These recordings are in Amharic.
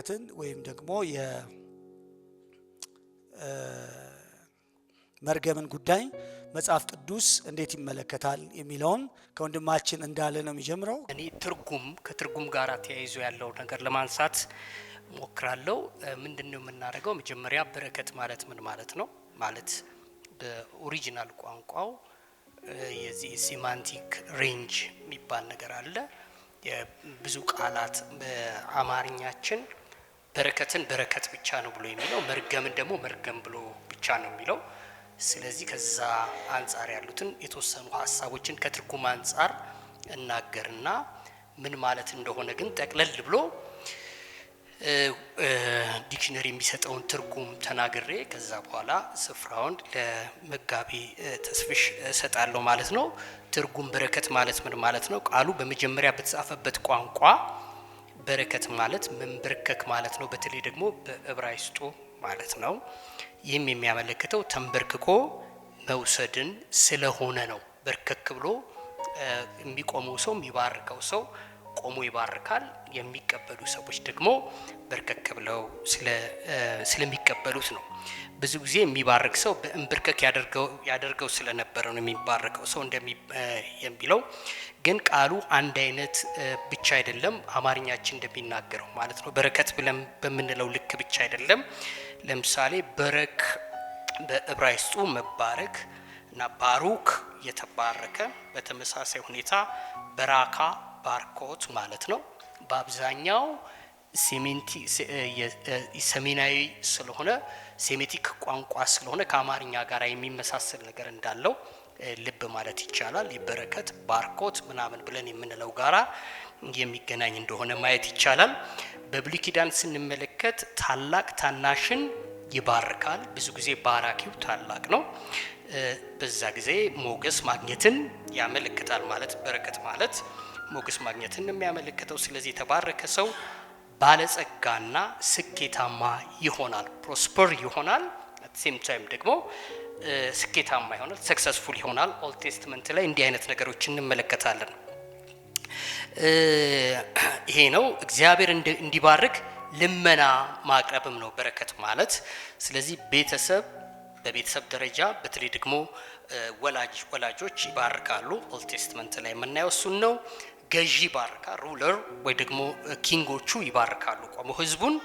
በረከትን ወይም ደግሞ የመርገምን ጉዳይ መጽሐፍ ቅዱስ እንዴት ይመለከታል የሚለውን ከወንድማችን እንዳለ ነው የሚጀምረው። እኔ ከትርጉም ጋር ተያይዞ ያለው ነገር ለማንሳት ሞክራለሁ። ምንድነው የምናደርገው? መጀመሪያ በረከት ማለት ምን ማለት ነው? ማለት በኦሪጂናል ቋንቋው የዚህ ሴማንቲክ ሬንጅ የሚባል ነገር አለ። የብዙ ቃላት በአማርኛችን በረከትን በረከት ብቻ ነው ብሎ የሚለው፣ መርገምን ደግሞ መርገም ብሎ ብቻ ነው የሚለው። ስለዚህ ከዛ አንፃር ያሉትን የተወሰኑ ሐሳቦችን ከትርጉም አንፃር እናገርና ምን ማለት እንደሆነ ግን ጠቅለል ብሎ ዲክሽነሪ የሚሰጠውን ትርጉም ተናግሬ ከዛ በኋላ ስፍራውን ለመጋቢ ተስፍሽ እሰጣለሁ ማለት ነው። ትርጉም በረከት ማለት ምን ማለት ነው? ቃሉ በመጀመሪያ በተጻፈበት ቋንቋ በረከት ማለት መንበርከክ ማለት ነው። በተለይ ደግሞ በዕብራይስጡ ማለት ነው። ይህም የሚያመለክተው ተንበርክኮ መውሰድን ስለሆነ ነው። በርከክ ብሎ የሚቆመው ሰው የሚባርከው ሰው ቆሞ ይባርካል። የሚቀበሉ ሰዎች ደግሞ በርከክ ብለው ስለሚቀበሉት ነው። ብዙ ጊዜ የሚባርክ ሰው በእንብርከክ ያደርገው ስለነበረ ነው የሚባርከው ሰው የሚለው። ግን ቃሉ አንድ አይነት ብቻ አይደለም። አማርኛችን እንደሚናገረው ማለት ነው። በረከት ብለን በምንለው ልክ ብቻ አይደለም። ለምሳሌ በረክ በዕብራይስጡ መባረክ እና ባሩክ የተባረከ፣ በተመሳሳይ ሁኔታ በራካ ባርኮት ማለት ነው። በአብዛኛው ሰሜናዊ ስለሆነ ሴሜቲክ ቋንቋ ስለሆነ ከአማርኛ ጋር የሚመሳሰል ነገር እንዳለው ልብ ማለት ይቻላል። የበረከት ባርኮት ምናምን ብለን የምንለው ጋራ የሚገናኝ እንደሆነ ማየት ይቻላል። በብሉይ ኪዳን ስንመለከት ታላቅ ታናሽን ይባርካል። ብዙ ጊዜ ባራኪው ታላቅ ነው። በዛ ጊዜ ሞገስ ማግኘትን ያመለክታል። ማለት በረከት ማለት ሞገስ ማግኘትን የሚያመለክተው። ስለዚህ የተባረከ ሰው ባለጸጋና ስኬታማ ይሆናል፣ ፕሮስፐር ይሆናል። አት ሴም ታይም ደግሞ ስኬታማ ይሆናል፣ ሰክሰስፉል ይሆናል። ኦልድ ቴስትመንት ላይ እንዲህ አይነት ነገሮችን እንመለከታለን። ይሄ ነው እግዚአብሔር እንዲባርክ ልመና ማቅረብም ነው በረከት ማለት። ስለዚህ በቤተሰብ ደረጃ በተለይ ደግሞ ወላጆች ይባርካሉ። ኦልድ ቴስትመንት ላይ የምናየው እሱን ነው። ገዢ ይባርካል፣ ሩለር ወይ ደግሞ ኪንጎቹ ይባርካሉ። ቆሞ ህዝቡን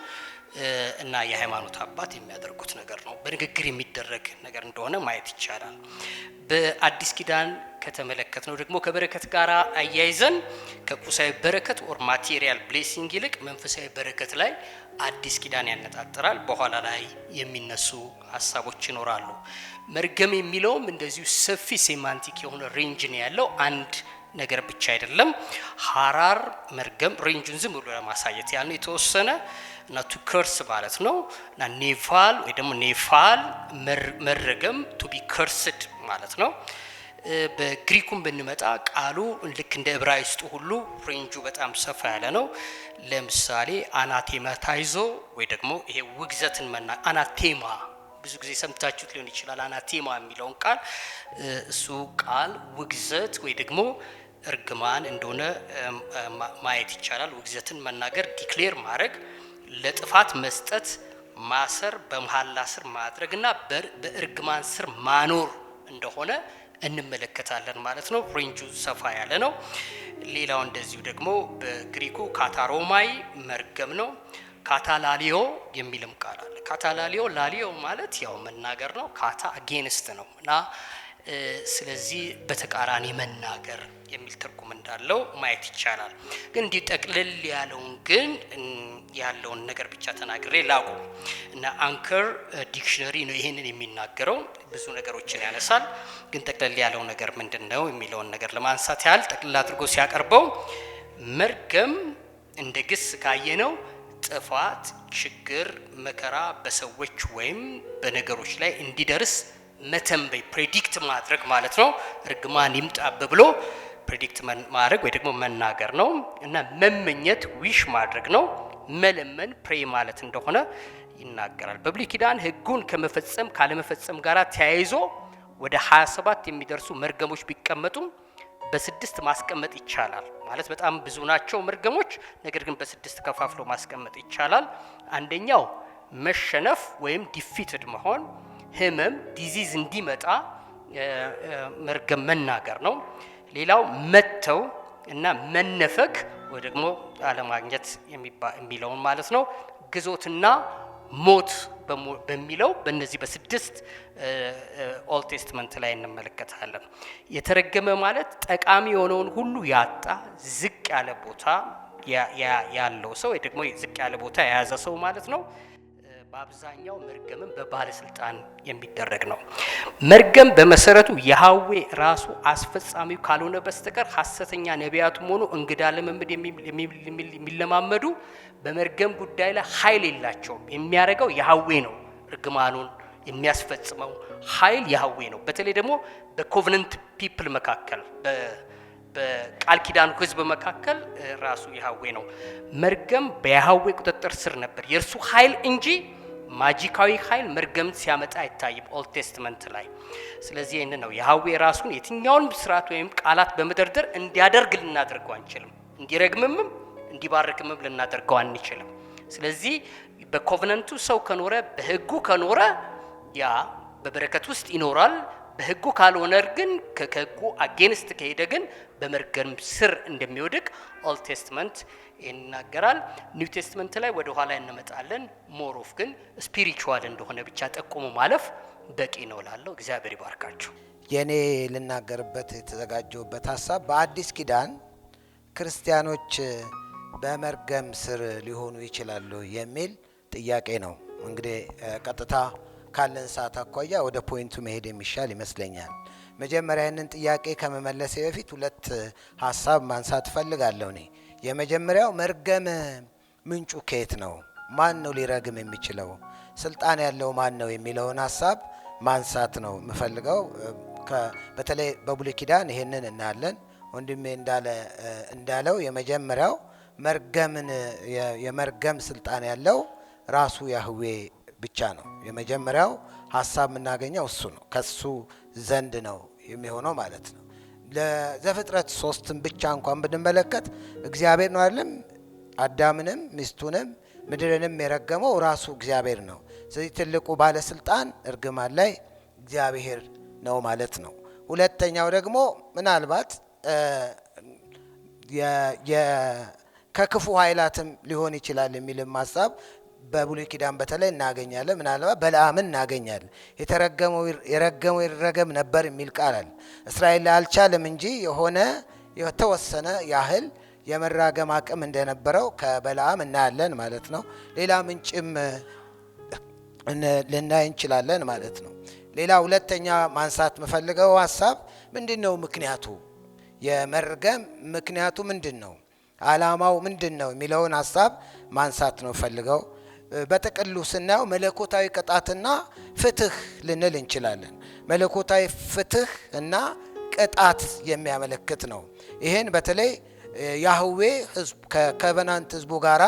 እና የሃይማኖት አባት የሚያደርጉት ነገር ነው። በንግግር የሚደረግ ነገር እንደሆነ ማየት ይቻላል። በአዲስ ኪዳን ከተመለከትነው ደግሞ ከበረከት ጋር አያይዘን ከቁሳዊ በረከት ኦር ማቴሪያል ብሌሲንግ ይልቅ መንፈሳዊ በረከት ላይ አዲስ ኪዳን ያነጣጥራል። በኋላ ላይ የሚነሱ ሀሳቦች ይኖራሉ። መርገም የሚለውም እንደዚሁ ሰፊ ሴማንቲክ የሆነ ሬንጅ ነው ያለው። አንድ ነገር ብቻ አይደለም። ሐራር መርገም ሬንጁን ዝም ብሎ ለማሳየት ያለው የተወሰነ እና ቱ ከርስ ማለት ነው። እና ኔቫል ወይ ደግሞ ኔፋል መረገም ቱ ቢ ከርስድ ማለት ነው። በግሪኩም ብንመጣ ቃሉ ልክ እንደ ዕብራይስጡ ሁሉ ሬንጁ በጣም ሰፋ ያለ ነው። ለምሳሌ አናቴማታይዞ ወይ ደግሞ ይሄ ውግዘትን አናቴማ ብዙ ጊዜ ሰምታችሁት ሊሆን ይችላል። አናቴማ የሚለውን ቃል እሱ ቃል ውግዘት ወይ ደግሞ እርግማን እንደሆነ ማየት ይቻላል። ውግዘትን መናገር፣ ዲክሌር ማድረግ፣ ለጥፋት መስጠት፣ ማሰር፣ በመሐላ ስር ማድረግና በእርግማን ስር ማኖር እንደሆነ እንመለከታለን ማለት ነው። ሬንጁ ሰፋ ያለ ነው። ሌላው እንደዚሁ ደግሞ በግሪኩ ካታሮማይ መርገም ነው። ካታላሊዮ የሚልም ቃል አለ። ካታላሊዮ ላሊዮ ማለት ያው መናገር ነው። ካታ አጌንስት ነው እና ስለዚህ በተቃራኒ መናገር የሚል ትርጉም እንዳለው ማየት ይቻላል። ግን እንዲህ ጠቅልል ያለውን ነገር ብቻ ተናግሬ ላቁም እና አንከር ዲክሽነሪ ነው ይሄንን የሚናገረው። ብዙ ነገሮችን ያነሳል። ግን ጠቅልል ያለው ነገር ምንድነው የሚለውን ነገር ለማንሳት ያህል ጠቅልል አድርጎ ሲያቀርበው መርገም እንደ ግስ ካየነው ጥፋት፣ ችግር፣ መከራ በሰዎች ወይም በነገሮች ላይ እንዲደርስ መተንበይ ፕሬዲክት ማድረግ ማለት ነው። እርግማን ይምጣብ ብሎ ፕሬዲክት ማድረግ ወይ ደግሞ መናገር ነው እና መመኘት ዊሽ ማድረግ ነው። መለመን ፕሬ ማለት እንደሆነ ይናገራል። በብሉይ ኪዳን ሕጉን ካለመፈጸም ጋር ተያይዞ ወደ 27 የሚደርሱ መርገሞች ቢቀመጡም በስድስት ማስቀመጥ ይቻላል። ማለት በጣም ብዙ ናቸው መርገሞች፣ ነገር ግን በስድስት ከፋፍሎ ማስቀመጥ ይቻላል። አንደኛው መሸነፍ ወይም ዲፊትድ መሆን፣ ህመም ዲዚዝ እንዲመጣ መርገም መናገር ነው። ሌላው መተው እና መነፈግ ወይ ደግሞ አለማግኘት የሚለውን ማለት ነው። ግዞትና ሞት በሚለው በእነዚህ በስድስት ኦልድ ቴስትመንት ላይ እንመለከታለን። የተረገመ ማለት ጠቃሚ የሆነውን ሁሉ ያጣ ዝቅ ያለ ቦታ ያለው ሰው ወይ ደግሞ ዝቅ ያለ ቦታ የያዘ ሰው ማለት ነው። በአብዛኛው መርገምን በባለስልጣን የሚደረግ ነው። መርገም በመሰረቱ ያህዌ ራሱ አስፈጻሚው ካልሆነ በስተቀር ሐሰተኛ ነቢያቱም ሆኑ እንግዳ ልምምድ የሚለማመዱ በመርገም ጉዳይ ላይ ኃይል የላቸውም። የሚያደርገው ያህዌ ነው። እርግማኑን የሚያስፈጽመው ኃይል ያህዌ ነው። በተለይ ደግሞ በኮቨነንት ፒፕል መካከል በቃል ኪዳኑ ህዝብ መካከል ራሱ ያህዌ ነው። መርገም በያህዌ ቁጥጥር ስር ነበር፣ የእርሱ ኃይል እንጂ ማጂካዊ ኃይል መርገም ሲያመጣ አይታይም ኦልድ ቴስትመንት ላይ። ስለዚህ ይህን ነው ያህዌ ራሱን የትኛውን ስርዓት ወይም ቃላት በመደርደር እንዲያደርግ ልናደርገው አንችልም። እንዲረግምም እንዲባርክም ልናደርገው አንችልም። ስለዚህ በኮቨነንቱ ሰው ከኖረ በህጉ ከኖረ ያ በበረከት ውስጥ ይኖራል። በህጉ ካልሆነ ግን ከህጉ አጌንስት ከሄደ ግን በመርገም ስር እንደሚወድቅ ኦልድ ቴስትመንት ይናገራል። ኒው ቴስትመንት ላይ ወደ ኋላ እንመጣለን። ሞሮፍ ግን ስፒሪቹዋል እንደሆነ ብቻ ጠቁሞ ማለፍ በቂ ነው ላለው እግዚአብሔር ይባርካችሁ። የኔ ልናገርበት የተዘጋጀውበት ሐሳብ በአዲስ ኪዳን ክርስቲያኖች በመርገም ስር ሊሆኑ ይችላሉ የሚል ጥያቄ ነው። እንግዲህ ቀጥታ ካለን ሰዓት አኳያ ወደ ፖይንቱ መሄድ የሚሻል ይመስለኛል። መጀመሪያ ይህንን ጥያቄ ከመመለሴ በፊት ሁለት ሐሳብ ማንሳት ፈልጋለሁ። እኔ የመጀመሪያው መርገም ምንጩ ከየት ነው? ማን ነው ሊረግም የሚችለው? ስልጣን ያለው ማን ነው የሚለውን ሐሳብ ማንሳት ነው የምፈልገው። በተለይ በብሉይ ኪዳን ይሄንን እናያለን። ወንድሜ እንዳለው የመጀመሪያው የመርገም ስልጣን ያለው ራሱ ያህዌ ብቻ ነው። የመጀመሪያው ሐሳብ የምናገኘው እሱ ነው። ከሱ ዘንድ ነው የሚሆነው ማለት ነው። ለዘፍጥረት 3 ብቻ እንኳን ብንመለከት እግዚአብሔር ነው አይደለም አዳምንም ሚስቱንም ምድርንም የረገመው ራሱ እግዚአብሔር ነው። ስለዚህ ትልቁ ባለስልጣን እርግማን ላይ እግዚአብሔር ነው ማለት ነው። ሁለተኛው ደግሞ ምናልባት ከክፉ ኃይላትም ሊሆን ይችላል የሚልም ሐሳብ በብሉይ ኪዳን በተለይ እናገኛለን። ምናልባት በለዓምን እናገኛለን። የረገመው ይረገም ነበር የሚል ቃል አለ። እስራኤል አልቻለም እንጂ የተወሰነ ያህል የመራገም አቅም እንደነበረው ከበለዓም እናያለን ማለት ነው። ሌላ ምንጭም ልናይ እንችላለን ማለት ነው። ሌላ ሁለተኛ ማንሳት የምፈልገው ሐሳብ ምንድነው? ምክንያቱ የመርገም ምክንያቱ ምንድነው? ዓላማው ምንድነው የሚለውን ሐሳብ ማንሳት ነው ፈልገው። በጥቅሉ ስናየው መለኮታዊ ቅጣትና ፍትህ ልንል እንችላለን። መለኮታዊ ፍትህ እና ቅጣት የሚያመለክት ነው። ይሄን በተለይ ያህዌ ከኮቨናንት ህዝቡ ጋራ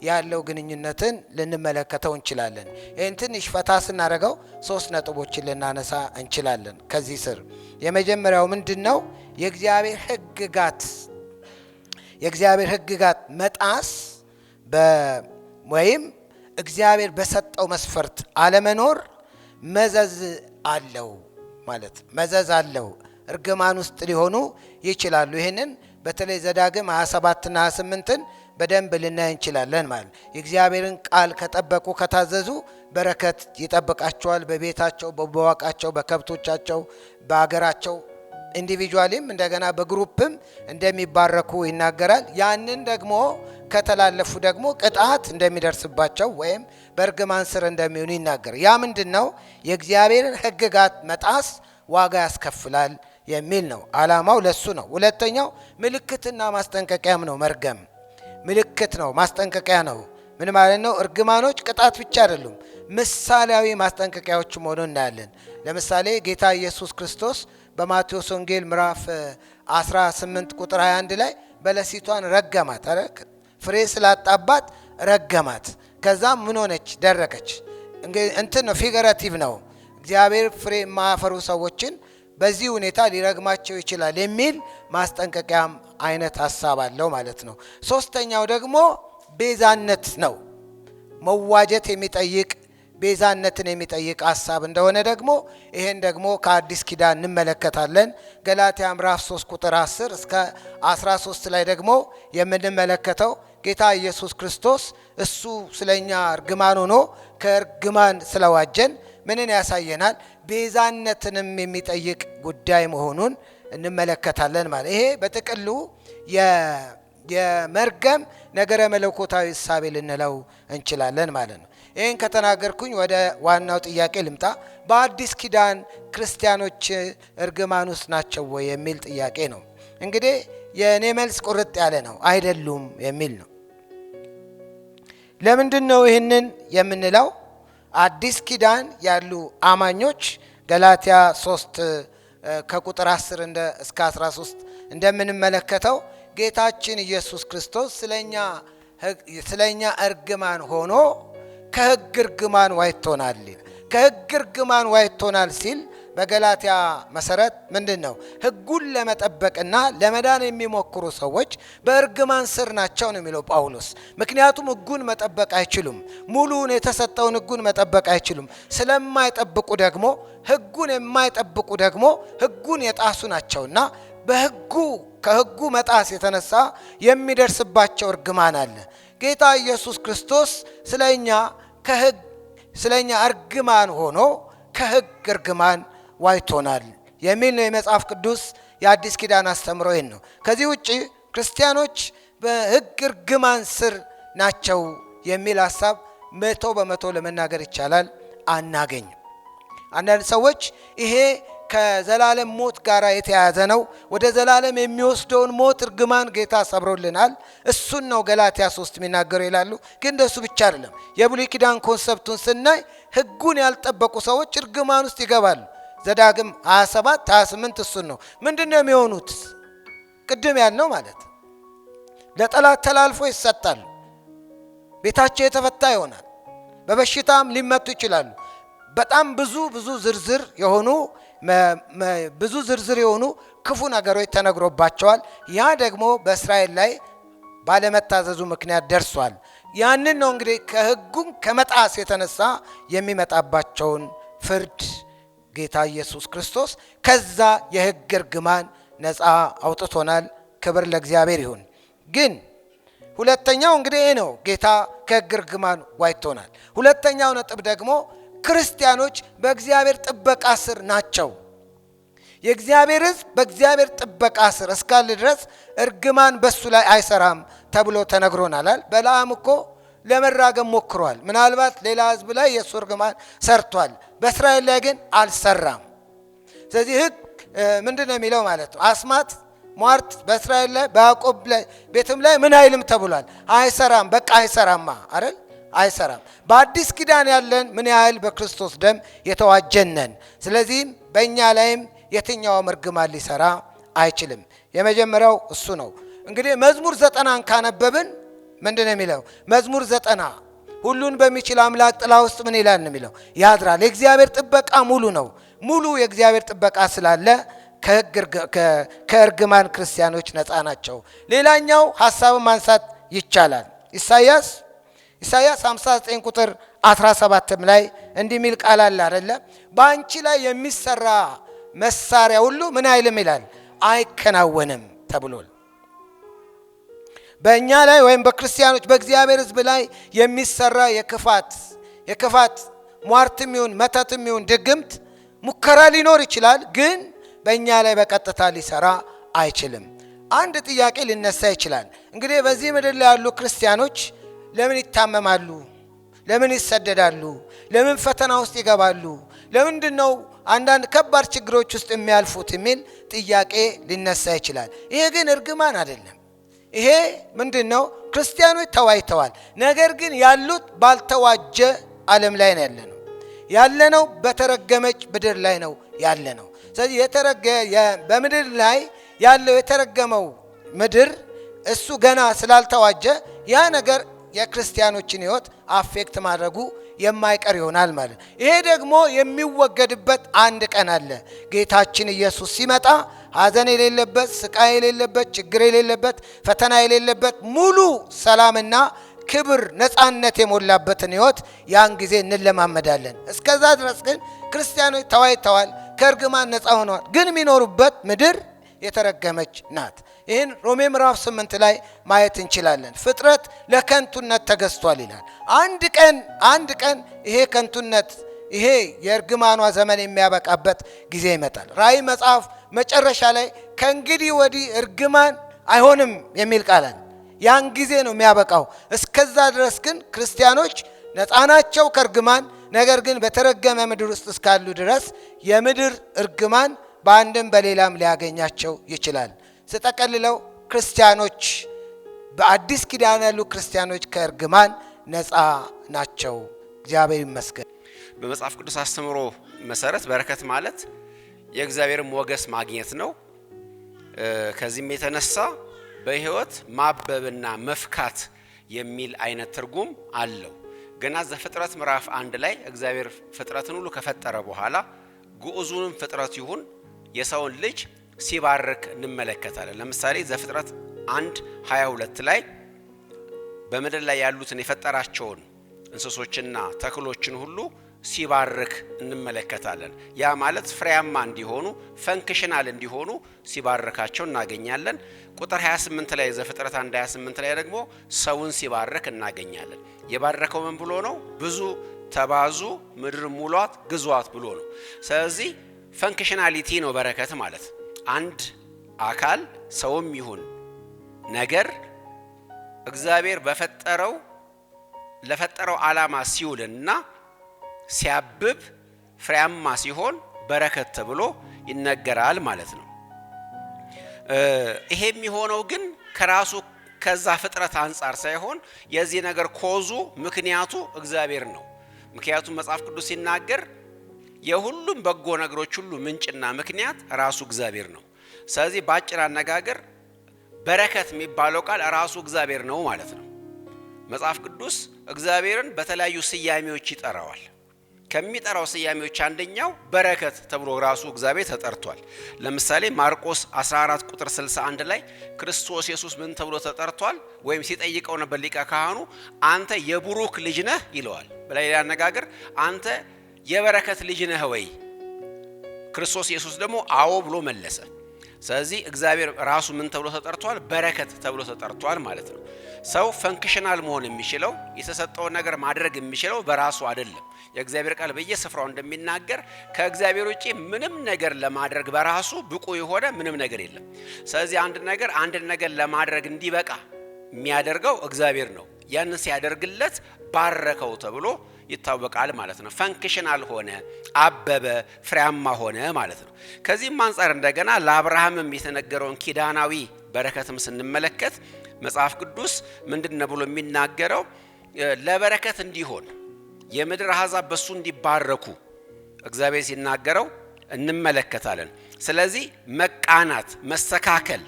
ያለው ግንኙነትን ልንመለከተው እንችላለን። ይሄን ትንሽ ፈታ ስናደርገው 3 ነጥቦችን ልናነሳ እንችላለን ከዚህ ስር። የመጀመሪያው ምንድነው? የእግዚአብሔር ህግጋት መጣስ ወይም እግዚአብሔር በሰጠው መስፈርት አለመኖር መዘዝ አለው ማለት መዘዝ አለው። እርግማን ውስጥ ሊሆኑ ይችላሉ። ይሄንን በተለይ ዘዳግም 27 እና 28ን በደንብ ልናይ እንችላለን ማለት የእግዚአብሔርን ቃል ከጠበቁ ከታዘዙ በረከት ይጠብቃቸዋል። በቤታቸው፣ በዋቃቸው፣ በከብቶቻቸው፣ በአገራቸው ኢንዲቪጁዋሊም እንደገና በግሩፕም እንደሚባረኩ ይናገራል። ያንን ደግሞ ከተላለፉ ደግሞ ቅጣት እንደሚደርስባቸው ወይም በእርግማን ስር እንደሚሆኑ ይናገራል። ያ ምንድነው? የእግዚአብሔርን ህግጋት መጣስ ዋጋ ያስከፍላል የሚል ነው። ዓላማው ለሱ ነው። ሁለተኛው ምልክትና ማስጠንቀቂያም ነው። መርገም ምልክት ነው፣ ማስጠንቀቂያ ነው። ምን ማለት ነው? እርግማኖች ቅጣት ብቻ አይደሉም፣ ምሳሌያዊ ማስጠንቀቂያዎችም ሆነው እናያለን። ለምሳሌ ጌታ ኢየሱስ ክርስቶስ በማቴዎስ ወንጌል ምዕራፍ 18 ቁጥር 21 ላይ በለሲቷን ረገማት። ፍሬ ስላጣባት ረገማት። ከዛም ምን ሆነች? ደረቀች። እንትን ነው፣ ፊገራቲቭ ነው። እግዚአብሔር ፍሬ የማያፈሩ ሰዎችን በዚህ ሁኔታ ሊረግማቸው ይችላል የሚል ማስጠንቀቂያም አይነት ሐሳብ አለው ማለት ነው። ሶስተኛው ደግሞ ቤዛነት ነው። መዋጀት የሚጠይቅ ቤዛነትን የሚጠይቅ ሐሳብ እንደሆነ ደግሞ ይሄን ደግሞ ከአዲስ ኪዳን እንመለከታለን። ገላትያ ምዕራፍ 3 ቁጥር 10 እስከ 13 ላይ ደግሞ የምንመለከተው ጌታ ኢየሱስ ክርስቶስ እሱ ስለኛ እርግማን ሆኖ ከእርግማን ስለዋጀን ምንን ያሳየናል? ቤዛነትንም የሚጠይቅ ጉዳይ መሆኑን እንመለከታለን ማለት። ይሄ በጥቅሉ የመርገም ነገረ መለኮታዊ እሳቤ ልንለው እንችላለን ማለት ነው። ይህን ከተናገርኩኝ ወደ ዋናው ጥያቄ ልምጣ። በአዲስ ኪዳን ክርስቲያኖች እርግማን ውስጥ ናቸው ወይ የሚል ጥያቄ ነው። እንግዲህ የእኔ መልስ ቁርጥ ያለ ነው፣ አይደሉም የሚል ነው። ለምንድን ነው ይህንን የምንለው? አዲስ ኪዳን ያሉ አማኞች ገላትያ 3 ከቁጥር 10 እስከ 13 እንደምንመለከተው ጌታችን ኢየሱስ ክርስቶስ ስለኛ እርግማን ሆኖ ከሕግ እርግማን ዋጅቶናል። ከሕግ እርግማን ዋጅቶናል ሲል በገላትያ መሰረት ምንድን ነው? ሕጉን ለመጠበቅና ለመዳን የሚሞክሩ ሰዎች በእርግማን ስር ናቸው ነው የሚለው ጳውሎስ። ምክንያቱም ሕጉን መጠበቅ አይችሉም፣ ሙሉውን የተሰጠውን ሕጉን መጠበቅ አይችሉም። ስለማይጠብቁ ደግሞ ሕጉን የማይጠብቁ ደግሞ ሕጉን የጣሱ ናቸውና ከሕጉ መጣስ የተነሳ የሚደርስባቸው እርግማን አለ። ጌታ ኢየሱስ ክርስቶስ ስለኛ እርግማን ሆኖ ከሕግ እርግማን ዋጅቶናል የሚል ነው የመጽሐፍ ቅዱስ የአዲስ ኪዳን አስተምሮ ይህን ነው። ከዚህ ውጪ ክርስቲያኖች በሕግ እርግማን ስር ናቸው የሚል ሐሳብ 100% ለመናገር ይቻላል አናገኝም። አንዳንድ ሰዎች ይሄ ከዘላለም ሞት ጋር የተያያዘ ነው፣ ወደ ዘላለም የሚወስደውን ሞት እርግማን ጌታ ሰብሮልናል፣ እሱን ነው ገላትያ 3 የሚናገሩ ይላሉ። ግን እንደሱ ብቻ አይደለም። የብሉይ ኪዳን ኮንሰፕቱን ስናይ ሕጉን ያልጠበቁ ሰዎች እርግማን ውስጥ ይገባሉ። ዘዳግም 27 28 እሱን ነው። ምንድነው የሚሆኑት? ቅድም ያልነው ማለት ለጠላት ተላልፎ ይሰጣሉ፣ ቤታቸው የተፈታ ይሆናል፣ በበሽታም ሊመቱ ይችላሉ። በጣም ብዙ ዝርዝር የሆኑ ክፉ ነገሮች ተነግሮባቸዋል። ያ ደግሞ በእስራኤል ላይ ባለመታዘዙ ምክንያት ደርሷል። ያንን ነው እንግዲህ ከሕጉም ከመጣስ የተነሳ የሚመጣባቸውን ፍርድ ጌታ ኢየሱስ ክርስቶስ ከዛ የሕግ እርግማን ነፃ አውጥቶናል። ክብር ለእግዚአብሔር ይሁን። ግን ሁለተኛው እንግዲህ ነው፣ ጌታ ከሕግ እርግማን ዋጅቶናል። ሁለተኛው ነጥብ ደግሞ ክርስቲያኖች በእግዚአብሔር ጥበቃ ስር ናቸው። የእግዚአብሔር ሕዝብ በእግዚአብሔር ጥበቃ ስር እስካለ ድረስ እርግማን በሱ ላይ አይሰራም ተብሎ ተነግሮናል። በለዓም እኮ ለመራገም ሞክሯል። ምናልባት ሌላ ሕዝብ ላይ የሱ እርግማን ሰርቷል፣ በእስራኤል ላይ ግን አልሰራም። ስለዚህ ሕግ ምንድን ነው የሚለው ማለት ነው? አስማት ሟርት በእስራኤል ላይ በያዕቆብ ላይ ቤትም ላይ ምን አይልም ተብሏል። አይሰራም። በቃ አይሰራማ አይደል? አይሰራም። በአዲስ ኪዳን ያለን ምን ያህል በክርስቶስ ደም የተዋጀነን። ስለዚህም በእኛ ላይም የትኛውም እርግማን ሊሰራ አይችልም። የመጀመሪያው እሱ ነው። እንግዲህ መዝሙር 90ን ካነበብን ምንድን ነው የሚለው? መዝሙር 90 ሁሉን በሚችል አምላክ ጥላ ውስጥ ምን ይላል ነው የሚለው? ያድራል። የእግዚአብሔር ጥበቃ ሙሉ ነው። ሙሉ የእግዚአብሔር ጥበቃ ስላለ ከእርግማን ክርስቲያኖች ነፃ ናቸው። ሌላኛው ሐሳብን ማንሳት ይቻላል። ኢሳይያስ 59 ቁጥር 17 ላይ እንዲህ የሚል ቃል አለ አይደለ? በአንቺ ላይ የሚሰራ መሳሪያ ሁሉ ምን አይልም ይላል? አይከናወንም ተብሏል። በእኛ ላይ ወይም በክርስቲያኖች በእግዚአብሔር ሕዝብ ላይ የሚሰራ የክፋት ሟርትም ይሁን መተትም ይሁን ድግምት ሙከራ ሊኖር ይችላል፣ ግን በእኛ ላይ በቀጥታ ሊሰራ አይችልም። አንድ ጥያቄ ሊነሳ ይችላል። እንግዲህ በዚህ ምድር ላይ ያሉ ክርስቲያኖች ለምን ይታመማሉ? ለምን ይሰደዳሉ? ለምን ፈተና ውስጥ ይገባሉ? ለምንድን ነው አንዳንድ ከባድ ችግሮች ውስጥ የሚያልፉት የሚል ጥያቄ ሊነሳ ይችላል። ይሄ ግን እርግማን አይደለም። ይሄ ምንድን ነው? ክርስቲያኖች ተዋጅተዋል። ነገር ግን ያሉት ባልተዋጀ ዓለም ላይ ነው ያለነው በተረገመች ምድር ላይ ነው ያለነው። ስለዚህ በምድር ላይ ያለው የተረገመው ምድር እሱ ገና ስላልተዋጀ ያ ነገር የክርስቲያኖችን ሕይወት አፌክት ማድረጉ የማይቀር ይሆናል ማለት። ይሄ ደግሞ የሚወገድበት አንድ ቀን አለ። ጌታችን ኢየሱስ ሲመጣ ሐዘን የሌለበት፣ ስቃይ የሌለበት፣ ችግር የሌለበት፣ ፈተና የሌለበት ሙሉ ሰላምና ክብር ነፃነት የሞላበትን ሕይወት ያን ጊዜ እንለማመዳለን። እስከዛ ድረስ ግን ክርስቲያኖች ተዋይተዋል፣ ከእርግማን ነፃ ሆነዋል። ግን የሚኖሩበት ምድር የተረገመች ናት። ይህን ሮሜ ምዕራፍ 8 ላይ ማየት እንችላለን። ፍጥረት ለከንቱነት ተገዝቷል ይላል። አንድ ቀን ይሄ ከንቱነት ይሄ የእርግማኗ ዘመን የሚያበቃበት ጊዜ ይመጣል። ራእይ መጽሐፍ መጨረሻ ላይ ከእንግዲህ ወዲህ እርግማን አይሆንም የሚል ቃል አለ። ያን ጊዜ ነው የሚያበቃው። እስከዛ ድረስ ግን ክርስቲያኖች ነፃ ናቸው ከእርግማን። ነገር ግን በተረገመ ምድር ውስጥ እስካሉ ድረስ የምድር እርግማን በአንድም በሌላም ሊያገኛቸው ይችላል። ስጠቀልለው ክርስቲያኖች በአዲስ ኪዳን ያሉ ክርስቲያኖች ከእርግማን ነፃ ናቸው። እግዚአብሔር ይመስገን። በመጽሐፍ ቅዱስ አስተምሮ መሰረት በረከት ማለት የእግዚአብሔር ሞገስ ማግኘት ነው። ከዚህም የተነሳ በሕይወት ማበብና መፍካት የሚል አይነት ትርጉም አለው። ገና ዘፍጥረት ምዕራፍ 1 ላይ እግዚአብሔር ፍጥረትን ሁሉ ከፈጠረ በኋላ ግዑዙንም ፍጥረት ይሁን የሰውን ልጅ ሲባርክ እንመለከታለን። ለምሳሌ ዘፍጥረት 1:22 ላይ በምድር ላይ ያሉትን የፈጠራቸውን እንስሶችና ተክሎችን ሁሉ ሲባርክ እንመለከታለን። ያ ማለት ፍሬያማ እንዲሆኑ ፈንክሽናል እንዲሆኑ ሲባርካቸው እናገኛለን። ቁጥር 28 ላይ ዘፍጥረት 1:28 ላይ ደግሞ ሰውን ሲባርክ እናገኛለን። የባረከው ምን ብሎ ነው? ብዙ ተባዙ፣ ምድር ሙሏት፣ ግዟት ብሎ ነው። ስለዚህ ፈንክሽናሊቲ ነው በረከት ማለት። አንድ አካል ሰውም ይሁን ነገር እግዚአብሔር ለፈጠረው ዓላማ ሲውልና ሲያብብ ፍሬያማ ሲሆን በረከት ተብሎ ይነገራል ማለት ነው። ይሄ የሚሆነው ግን ከዛ ፍጥረት አንጻር ሳይሆን የዚህ ነገር ኮዙ ምክንያቱ እግዚአብሔር ነው። ምክንያቱም መጽሐፍ ቅዱስ ሲናገር የሁሉም በጎ ነገሮች ሁሉ ምንጭና ምክንያት ራሱ እግዚአብሔር ነው። ስለዚህ በአጭር አነጋገር በረከት የሚባለው ቃል ራሱ እግዚአብሔር ነው ማለት ነው። መጽሐፍ ቅዱስ እግዚአብሔርን በተለያዩ ስያሜዎች ይጠራዋል። ከሚጠራው ስያሜዎች አንደኛው በረከት ተብሎ ራሱ እግዚአብሔር ተጠርቷል። ለምሳሌ ማርቆስ 14 ቁጥር 61 ላይ ክርስቶስ ኢየሱስ ምን ተብሎ ተጠርቷል? ወይም ሲጠይቀው ነበር ሊቀ ካህኑ አንተ የቡሩክ ልጅ ነህ ይለዋል። በሌላ አነጋገር አንተ የበረከት ልጅ ነህ ወይ? ክርስቶስ ኢየሱስ ደግሞ አዎ ብሎ መለሰ። ስለዚህ እግዚአብሔር ራሱ ምን ተብሎ ተጠርቷል? በረከት ተብሎ ተጠርቷል ማለት ነው። ሰው ፈንክሽናል መሆን የሚችለው የተሰጠውን ነገር ማድረግ የሚችለው በራሱ አይደለም። የእግዚአብሔር ቃል በየስፍራው እንደሚናገር ከእግዚአብሔር ውጪ ምንም ነገር ለማድረግ በራሱ ብቁ የሆነ ምንም ነገር የለም። ስለዚህ አንድ ነገር ለማድረግ እንዲበቃ የሚያደርገው እግዚአብሔር ነው። ያን ሲያደርግለት ባረከው ተብሎ ይታወቃል ማለት ነው። ፈንክሽናል ሆነ፣ አበበ፣ ፍሬያማ ሆነ ማለት ነው። ከዚህም አንፃር እንደገና ለአብርሃምም የተነገረውን ኪዳናዊ በረከትም ስንመለከት መጽሐፍ ቅዱስ ምንድነው ብሎ የሚናገረው? ለበረከት እንዲሆን የምድር አሕዛብ በሱ እንዲባረኩ እግዚአብሔር ሲናገረው እንመለከታለን። ስለዚህ መቃናት፣ መስተካከል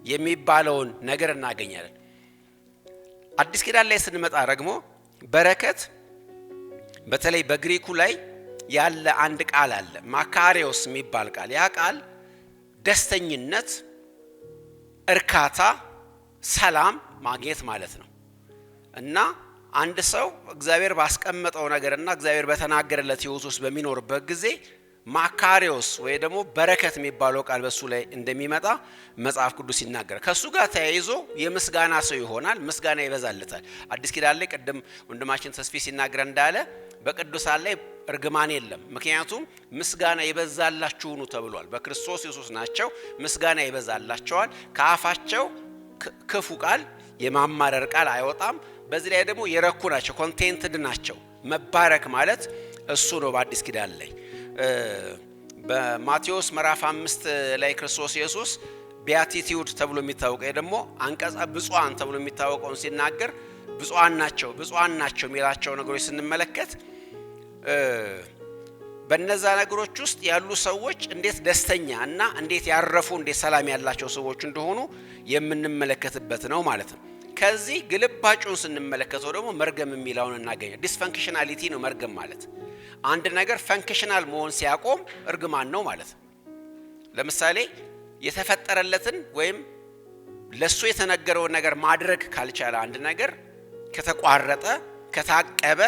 የሚባለውን ነገር እናገኛለን። አዲስ ኪዳን ላይ ስንመጣ ደግሞ በረከት በተለይ በግሪኩ ላይ ያለ አንድ ቃል አለ፣ ማካሪዮስ የሚባል ቃል። ያ ቃል ደስተኝነት፣ እርካታ፣ ሰላም ማግኘት ማለት ነው። እና አንድ ሰው እግዚአብሔር ባስቀመጠው ነገርና እግዚአብሔር በተናገረለት ሕይወት ውስጥ በሚኖርበት ጊዜ ማካሪዮስ ወይ ደግሞ በረከት የሚባለው ቃል በሱ ላይ እንደሚመጣ መጽሐፍ ቅዱስ ይናገራል። ከሱ ጋር ተያይዞ የምስጋና ሰው ይሆናል፣ ምስጋና ይበዛለታል። አዲስ ኪዳን ላይ ቀደም ወንድማችን ተስፊ ሲናገር እንዳለ በቅዱሳን ላይ እርግማን የለም፣ ምክንያቱም ምስጋና ይበዛላችሁ ነው ተብሏል። በክርስቶስ ኢየሱስ ናቸው፣ ምስጋና ይበዛላቸዋል። ከአፋቸው ክፉ ቃል የማማረር ቃል አይወጣም። በዚህ ላይ ደግሞ የረኩ ናቸው፣ ኮንቴንትድ ናቸው። መባረክ ማለት እሱ ነው። በአዲስ ኪዳን ላይ በማቴዎስ ምዕራፍ 5 ላይ ክርስቶስ ኢየሱስ ቢያቲቲዩድ ተብሎ የሚታወቀው ደግሞ አንቀጸ ብፁዓን ተብሎ የሚታወቀውን ሲናገር ብፁዓን ናቸው የሚላቸው ነገሮች ስንመለከት በእነዛ ነገሮች ውስጥ ያሉ ሰዎች እንዴት ደስተኛ እና እንዴት ያረፉ እንዴት ሰላም ያላቸው ሰዎች እንደሆኑ የምንመለከትበት ነው ማለት ነው። ከዚህ ግልባጩን ስንመለከተው ደግሞ መርገም የሚለውን እናገኛለን። ዲስፈንክሽናሊቲ ነው መርገም ማለት። አንድ ነገር ፈንክሽናል መሆን ሲያቆም እርግማን ነው ማለት ነው። ለምሳሌ የተፈጠረለትን ወይም ለሱ የተነገረውን ነገር ማድረግ ካልቻለ አንድ ነገር ከተቋረጠ ከታቀበ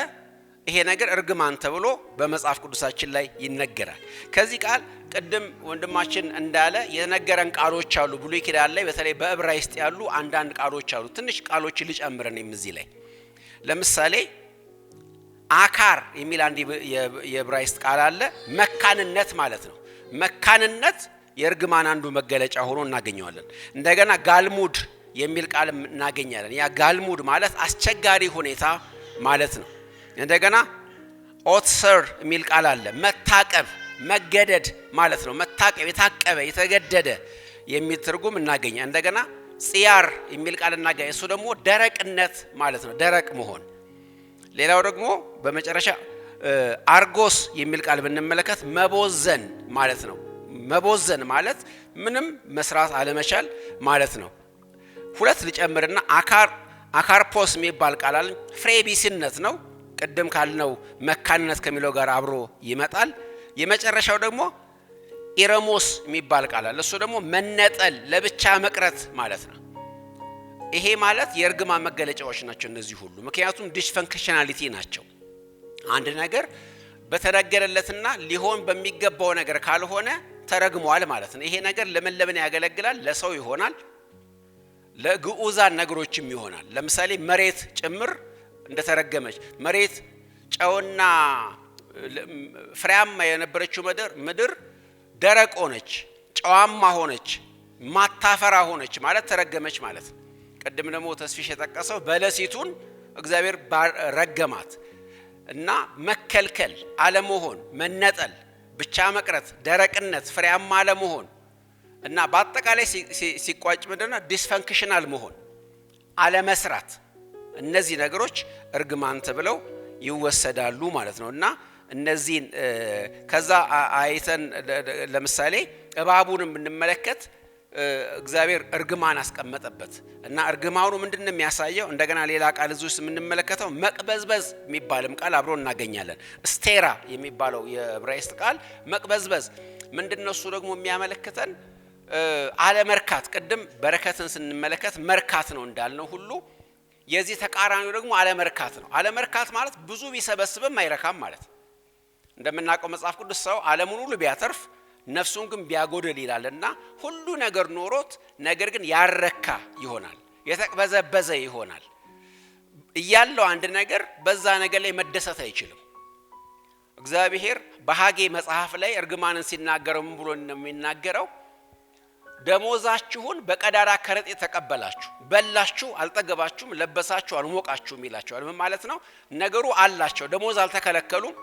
ይሄ ነገር እርግማን ተብሎ በመጽሐፍ ቅዱሳችን ላይ ይነገራል። ከዚህ ቃል ቅድም ወንድማችን እንዳለ የነገረን ቃሎች አሉ። ብሉይ ኪዳን ላይ በተለይ በዕብራይስጥ ያሉ አንዳንድ ቃሎች አሉ። ትንሽ ቃሎች ልጨምረን እዚህ ላይ ለምሳሌ አካር የሚል አንድ የዕብራይስጥ ቃል አለ። መካንነት ማለት ነው። መካንነት የእርግማን አንዱ መገለጫ ሆኖ እናገኘዋለን። እንደገና ጋልሙድ የሚል ቃል እናገኛለን። ያ ጋልሙድ ማለት አስቸጋሪ ሁኔታ ማለት ነው። እንደገና ኦትሰር የሚል ቃል አለ። መታቀብ መገደድ ማለት ነው። መታቀብ የታቀበ የተገደደ የሚል ትርጉም እናገኛለን። እንደገና ጽያር የሚል ቃል እናገኛለን። እሱ ደግሞ ደረቅነት ማለት ነው፣ ደረቅ መሆን። ሌላው ደግሞ በመጨረሻ አርጎስ የሚል ቃል ብንመለከት መቦዘን ማለት ነው። መቦዘን ማለት ምንም መስራት አለመቻል ማለት ነው። ሁለት ልጨምርና አካርፖስ የሚባል ቃል አለ። ፍሬቢስነት ነው። ቅድም ካልነው መካንነት ከሚለው ጋር አብሮ ይመጣል። የመጨረሻው ደግሞ ኢረሞስ የሚባል ቃል አለ። እሱ ደግሞ መነጠል፣ ለብቻ መቅረት ማለት ነው። ይሄ ማለት የእርግማን መገለጫዎች ናቸው እነዚህ ሁሉ። ምክንያቱም ዲስፈንክሽናሊቲ ናቸው። አንድ ነገር በተነገረለትና ሊሆን በሚገባው ነገር ካልሆነ ተረግሟል ማለት ነው። ይሄ ነገር ለምን ያገለግላል? ለሰው ይሆናል፣ ለግዑዛን ነገሮችም ይሆናል። ለምሳሌ መሬት ጭምር እንደተረገመች፣ መሬት ጨውና ፍሬያማ የነበረችው ምድር ደረቅ ሆነች፣ ጨዋማ ሆነች፣ ማታፈራ ሆነች ማለት ተረገመች ማለት ነው። ቅድም ደግሞ ተስፊሽ የጠቀሰው በለሲቱን እግዚአብሔር ረገማት እና መከልከል፣ አለመሆን፣ መነጠል፣ ብቻ መቅረት፣ ደረቅነት፣ ፍሬያማ አለመሆን እና በአጠቃላይ ሲቋጭ ምንድነው ዲስፈንክሽናል መሆን፣ አለመስራት፣ እነዚህ ነገሮች እርግማን ተብለው ይወሰዳሉ ማለት ነው። እና እነዚህን ከዛ አይተን ለምሳሌ እባቡንም ብንመለከት እግዚአብሔር እርግማን አስቀመጠበት እና እርግማኑ ምንድነው የሚያሳየው? እንደገና ሌላ ቃል እዚህ ውስጥ የምንመለከተው መቅበዝበዝ የሚባልም ቃል አብሮ እናገኛለን። ስቴራ የሚባለው የዕብራይስጥ ቃል መቅበዝበዝ ምንድነው? እሱ ደግሞ የሚያመለክተን አለመርካት። ቅድም በረከትን ስንመለከት መርካት ነው እንዳልነው ሁሉ የዚህ ተቃራኒው ደግሞ አለመርካት ነው። አለመርካት ማለት ብዙ ቢሰበስብም አይረካም ማለት ነው። እንደምናውቀው መጽሐፍ ቅዱስ ሰው ዓለሙን ሁሉ ቢያተርፍ ነፍሱን ግን ቢያጎድል ይላልና ሁሉ ነገር ኖሮት ነገር ግን ያረካ ይሆናል፣ የተቅበዘበዘ ይሆናል። እያለው አንድ ነገር በዛ ነገር ላይ መደሰት አይችልም። እግዚአብሔር በሐጌ መጽሐፍ ላይ እርግማንን ሲናገረው ምን ብሎ እንደሚናገረው ደሞዛችሁን በቀዳዳ ከረጢት ተቀበላችሁ፣ በላችሁ አልጠገባችሁም፣ ለበሳችሁ አልሞቃችሁም ይላቸዋል። ምን ማለት ነው? ነገሩ አላቸው፣ ደሞዝ አልተከለከሉም፣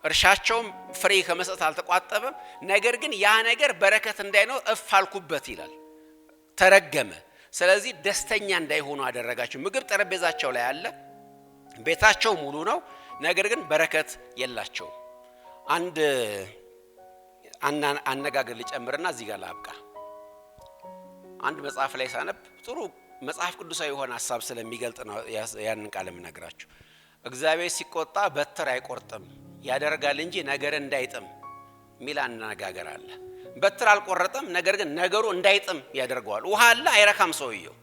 እርሻቸውም ፍሬ ከመስጠት አልተቋጠበም። ነገር ግን ያ ነገር በረከት እንዳይኖር እፍ አልኩበት ይላል፣ ተረገመ። ስለዚህ ደስተኛ እንዳይሆኑ አደረጋቸው። ምግብ ጠረጴዛቸው ላይ አለ፣ ቤታቸው ሙሉ ነው፣ ነገር ግን በረከት የላቸውም። አንድ አነጋገር ልጨምርና እዚህ ጋር ላብቃ። አንድ መጽሐፍ ላይ ሳነብ ጥሩ መጽሐፍ ቅዱሳዊ የሆነ ሐሳብ ስለሚገልጥ ነው ያንን ቃል የምነግራችሁ። እግዚአብሔር ሲቆጣ በትር አይቆርጥም ያደርጋል እንጂ ነገር እንዳይጥም ሚል አነጋገር አለ። በትር አልቆረጠም፣ ነገር ግን ነገሩ እንዳይጥም ያደርገዋል። ውሃ አለ አይረካም ሰውየው፣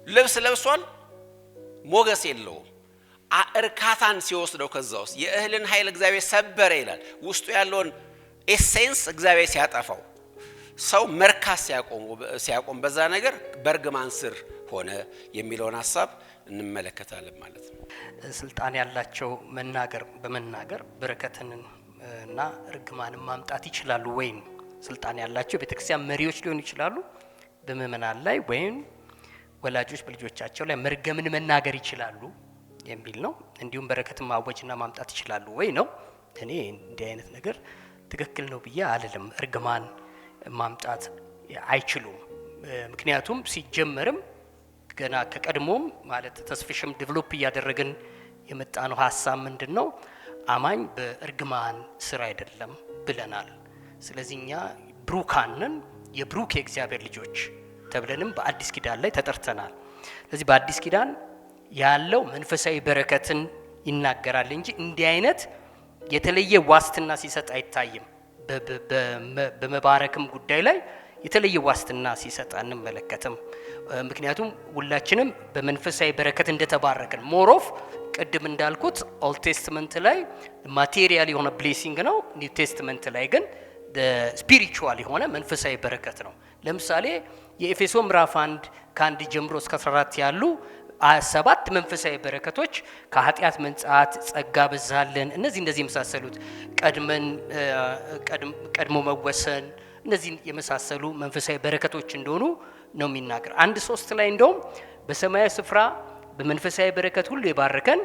ልብስ ለብሷል ሞገስ የለውም። እርካታን ሲወስደው ከዛ ውስጥ የእህልን ኃይል እግዚአብሔር ሰበረ ይላል። ውስጡ ያለውን ኤሴንስ እግዚአብሔር ሲያጠፋው ሰው መርካት ሲያቆም በዛ ነገር በእርግማን ስር ሆነ የሚለውን ሐሳብ እንመለከታለን ማለት ነው። ስልጣን ያላቸው በመናገር በረከትንና እርግማንን ማምጣት ይችላሉ ወይም ስልጣን ያላቸው ቤተክርስቲያን መሪዎች ሊሆኑ ይችላሉ በመመናን ላይ ወይም ወላጆች በልጆቻቸው ላይ መርገምን መናገር ይችላሉ የሚል ነው። እንዲሁም በረከትን ማወጅና ማምጣት ይችላሉ ወይ ነው። እኔ እንዲህ አይነት ነገር ትክክል ነው ብዬ አልልም። እርግማን ማምጣት አይችሉም። ምክንያቱም ሲጀመርም ገና ከቀድሞም ማለት ተስፍሽም ዴቨሎፕ ያደረገን የመጣነው ሐሳብ ምንድነው? አማኝ በእርግማን ስር አይደለም ብለናል። ስለዚህኛ ብሩካንን የብሩክ የእግዚአብሔር ልጆች ተብለንም በአዲስ ኪዳን ላይ ተጠርተናል። ስለዚህ በአዲስ ኪዳን ያለው መንፈሳዊ በረከትን ይናገራል እንጂ እንዲህ አይነት የተለየ ዋስትና ሲሰጥ አይታይም። በመባረክም ጉዳይ ላይ የተለየ ዋስትና ሲሰጥ አንመለከትም። ምክንያቱም ሁላችንም በመንፈሳዊ በረከት እንደተባረክን ሞሮፍ ቅድም እንዳልኩት ኦልድ ቴስትመንት ላይ ማቴሪያል የሆነ ብሌሲንግ ነው። ኒው ቴስትመንት ላይ ግን ስፒሪቹዋል የሆነ መንፈሳዊ በረከት ነው። ለምሳሌ የኤፌሶ ምዕራፍ 1 ከ1 ጀምሮ እስከ 14 ያሉ 7 መንፈሳዊ በረከቶች ከኃጢአት መንጻት፣ ጸጋ በዛልን፣ እነዚህ የመሳሰሉት ቀድሞ መወሰን፣ እነዚህ የመሳሰሉ መንፈሳዊ በረከቶች እንደሆኑ ነው የሚናገር። 1:3 ላይ እንደውም በሰማያዊ ስፍራ በመንፈሳዊ በረከት ሁሉ የባረከን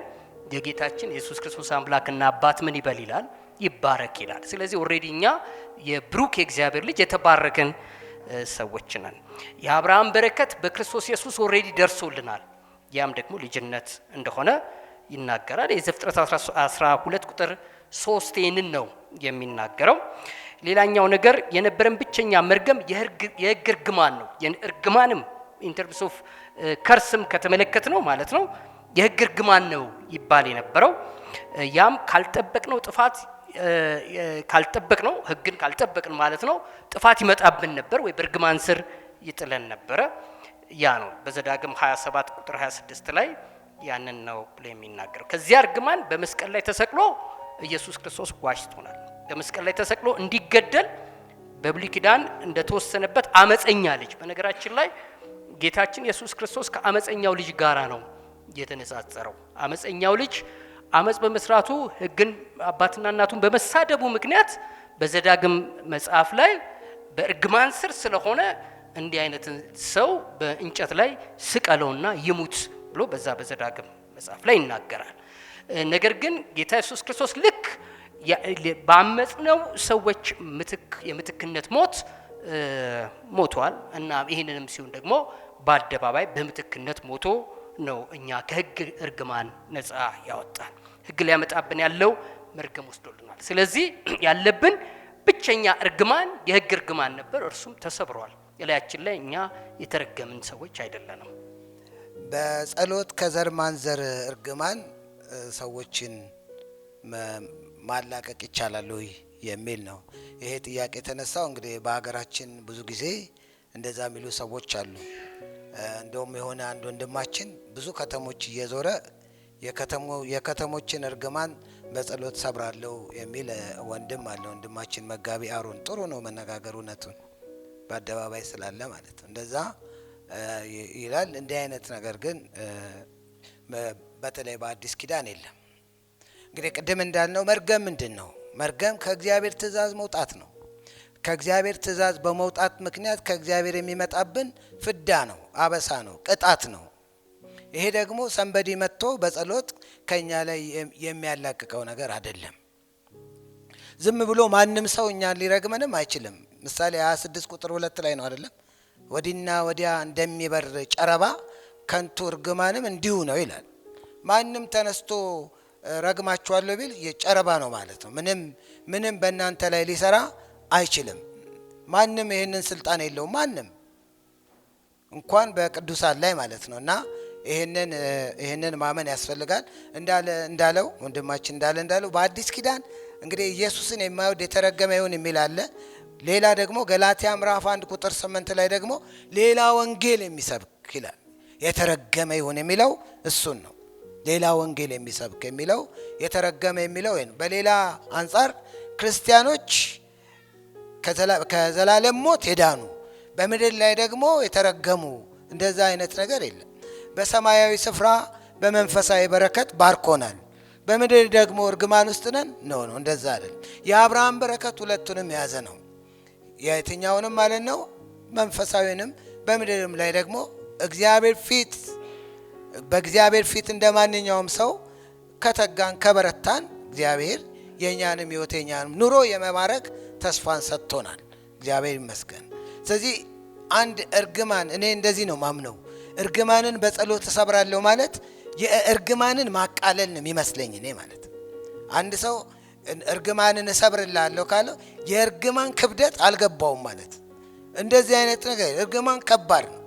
የጌታችን ኢየሱስ ክርስቶስ አምላክና አባት ምን ይበል ይላል? ይባረክ ይላል። ስለዚህ ኦሬዲ እኛ የብሩክ የእግዚአብሔር ልጅ የተባረከን ሰዎች ነን። የአብርሃም በረከት በክርስቶስ ኢየሱስ ኦሬዲ ደርሶልናል። ያም ደግሞ ልጅነት እንደሆነ ይናገራል። የዘፍጥረት 12 ቁጥር 3 ይህንን ነው የሚናገረው። ሌላኛው ነገር የነበረን ብቸኛ መርገም የሕግ እርግማን ነው። እርግማንም ኢንተርምስ ኦፍ ከርስም ከተመለከት ነው ማለት ነው የሕግ እርግማን ነው ይባል የነበረው። ያም ካልጠበቅነው ጥፋት ካልጠበቅነው ሕግን ካልጠበቅን ማለት ነው ጥፋት ይመጣብን ነበር ወይ በእርግማን ስር ይጥለን ነበረ። ያ ነው በዘዳግም 27 ቁጥር 26 ላይ ያንን ነው ብሎ የሚናገረው። ከዚያ እርግማን በመስቀል ላይ ተሰቅሎ ኢየሱስ ክርስቶስ ዋጅቶናል። በመስቀል ላይ ተሰቅሎ እንዲገደል በብሉይ ኪዳን እንደተወሰነበት አመፀኛ ልጅ፣ በነገራችን ላይ ጌታችን ኢየሱስ ክርስቶስ ከአመፀኛው ልጅ ጋራ ነው የተነጻጸረው። አመፀኛው ልጅ አመጽ በመስራቱ ሕግን አባትና እናቱን በመሳደቡ ምክንያት በዘዳግም መጽሐፍ ላይ በእርግማን ስር ስለሆነ እንዲህ አይነት ሰው በእንጨት ላይ ስቀለውና ይሙት ብሎ በዛ በዘዳግም መጽሐፍ ላይ ይናገራል። ነገር ግን ጌታ ኢየሱስ ክርስቶስ ልክ ባመጽነው ሰዎች የምትክነት ሞት ሞቷል እና ይህንንም ሲሆን ደግሞ በአደባባይ በምትክነት ሞቶ ነው እኛ ከሕግ እርግማን ነፃ ያወጣን። ሕግ ሊያመጣብን ያለው መርገም ወስዶልናል። ስለዚህ ያለብን ብቸኛ እርግማን የሕግ እርግማን ነበር፣ እርሱም ተሰብሯል። የላያችን ላይ እኛ የተረገምን ሰዎች አይደለንም። በጸሎት ከዘር ማንዘር እርግማን ሰዎችን ማላቀቅ ይቻላል ወይ የሚል ነው ይሄ ጥያቄ የተነሳው። እንግዲህ በሀገራችን ብዙ ጊዜ እንደዛ የሚሉ ሰዎች አሉ። እንደውም የሆነ አንድ ወንድማችን ብዙ ከተሞች እየዞረ የከተሞችን እርግማን በጸሎት ሰብራለሁ የሚል ወንድም አለ። ወንድማችን መጋቢ አሮን ጥሩ ነው መነጋገር፣ እውነቱን በአደባባይ ስላለ ማለት ነው እንደዛ ይላል። እንዲህ አይነት ነገር ግን በተለይ በአዲስ ኪዳን የለም። እንግዲህ ቅድም እንዳልነው መርገም ምንድን ነው? መርገም ከእግዚአብሔር ትእዛዝ መውጣት ነው። ከእግዚአብሔር ትእዛዝ በመውጣት ምክንያት ከእግዚአብሔር የሚመጣብን ፍዳ ነው፣ አበሳ ነው፣ ቅጣት ነው። ይሄ ደግሞ ሰንበዲ መጥቶ በጸሎት ከኛ ላይ የሚያላቅቀው ነገር አይደለም። ዝም ብሎ ማንም ሰው እኛን ሊረግመንም አይችልም። ምሳሌ 26 ቁጥር 2 ላይ ነው አይደለም? ወዲና ወዲያ እንደሚበር ጨረባ ከንቱ እርግማንም እንዲሁ ነው ይላል። ማንም ተነስቶ ረግማችኋለሁ ቢል የጨረባ ነው ማለት ነው። ምንም በእናንተ ላይ ሊሰራ አይችልም። ማንም ይህንን ስልጣን የለውም። ማንም እንኳን በቅዱሳን ላይ ማለት ነው። እና ይህንን ማመን ያስፈልጋል። እንዳለው ወንድማችን እንዳለው በአዲስ ኪዳን እንግዲህ ኢየሱስን የማይወድ የተረገመ ይሁን የሚል አለ። ሌላ ደግሞ ገላትያ ምዕራፍ 1 ቁጥር 8 ላይ ደግሞ ሌላ ወንጌል የሚሰብክ ይላል። የተረገመ ይሁን የሚለው እሱን ነው። ሌላ ወንጌል የሚሰብክ የሚለው የተረገመ የሚለው ወይ ነው። በሌላ አንጻር ክርስቲያኖች ከዘላለም ሞት የዳኑ በምድር ላይ ደግሞ የተረገሙ እንደዛ አይነት ነገር የለም። በሰማያዊ ስፍራ በመንፈሳዊ በረከት ባርኮናል። በምድር ደግሞ እርግማን ውስጥ ነን ነው እንደዛ አይደል። የአብርሃም በረከት ሁለቱንም የያዘ ነው። የትኛውንም ማለት ነው መንፈሳዊንም በምድርም ላይ ደግሞ በእግዚአብሔር ፊት እንደማንኛውም ሰው ከተጋን ከበረታን እግዚአብሔር የኛንም የኛንም ኑሮ የመባረክ ተስፋን ሰጥቶናል። እግዚአብሔር ይመስገን። ስለዚህ አንድ እርግማን እኔ እንደዚህ ነው ማምነው፣ እርግማንን በጸሎት ተሰብራለሁ ማለት የእርግማንን ማቃለል ነው የሚመስለኝ እኔ ማለት። አንድ ሰው እርግማንን እሰብርላለሁ ካለው የእርግማን ክብደት አልገባውም ማለት። እንደዚህ አይነት ነገር እርግማን ከባድ ነው።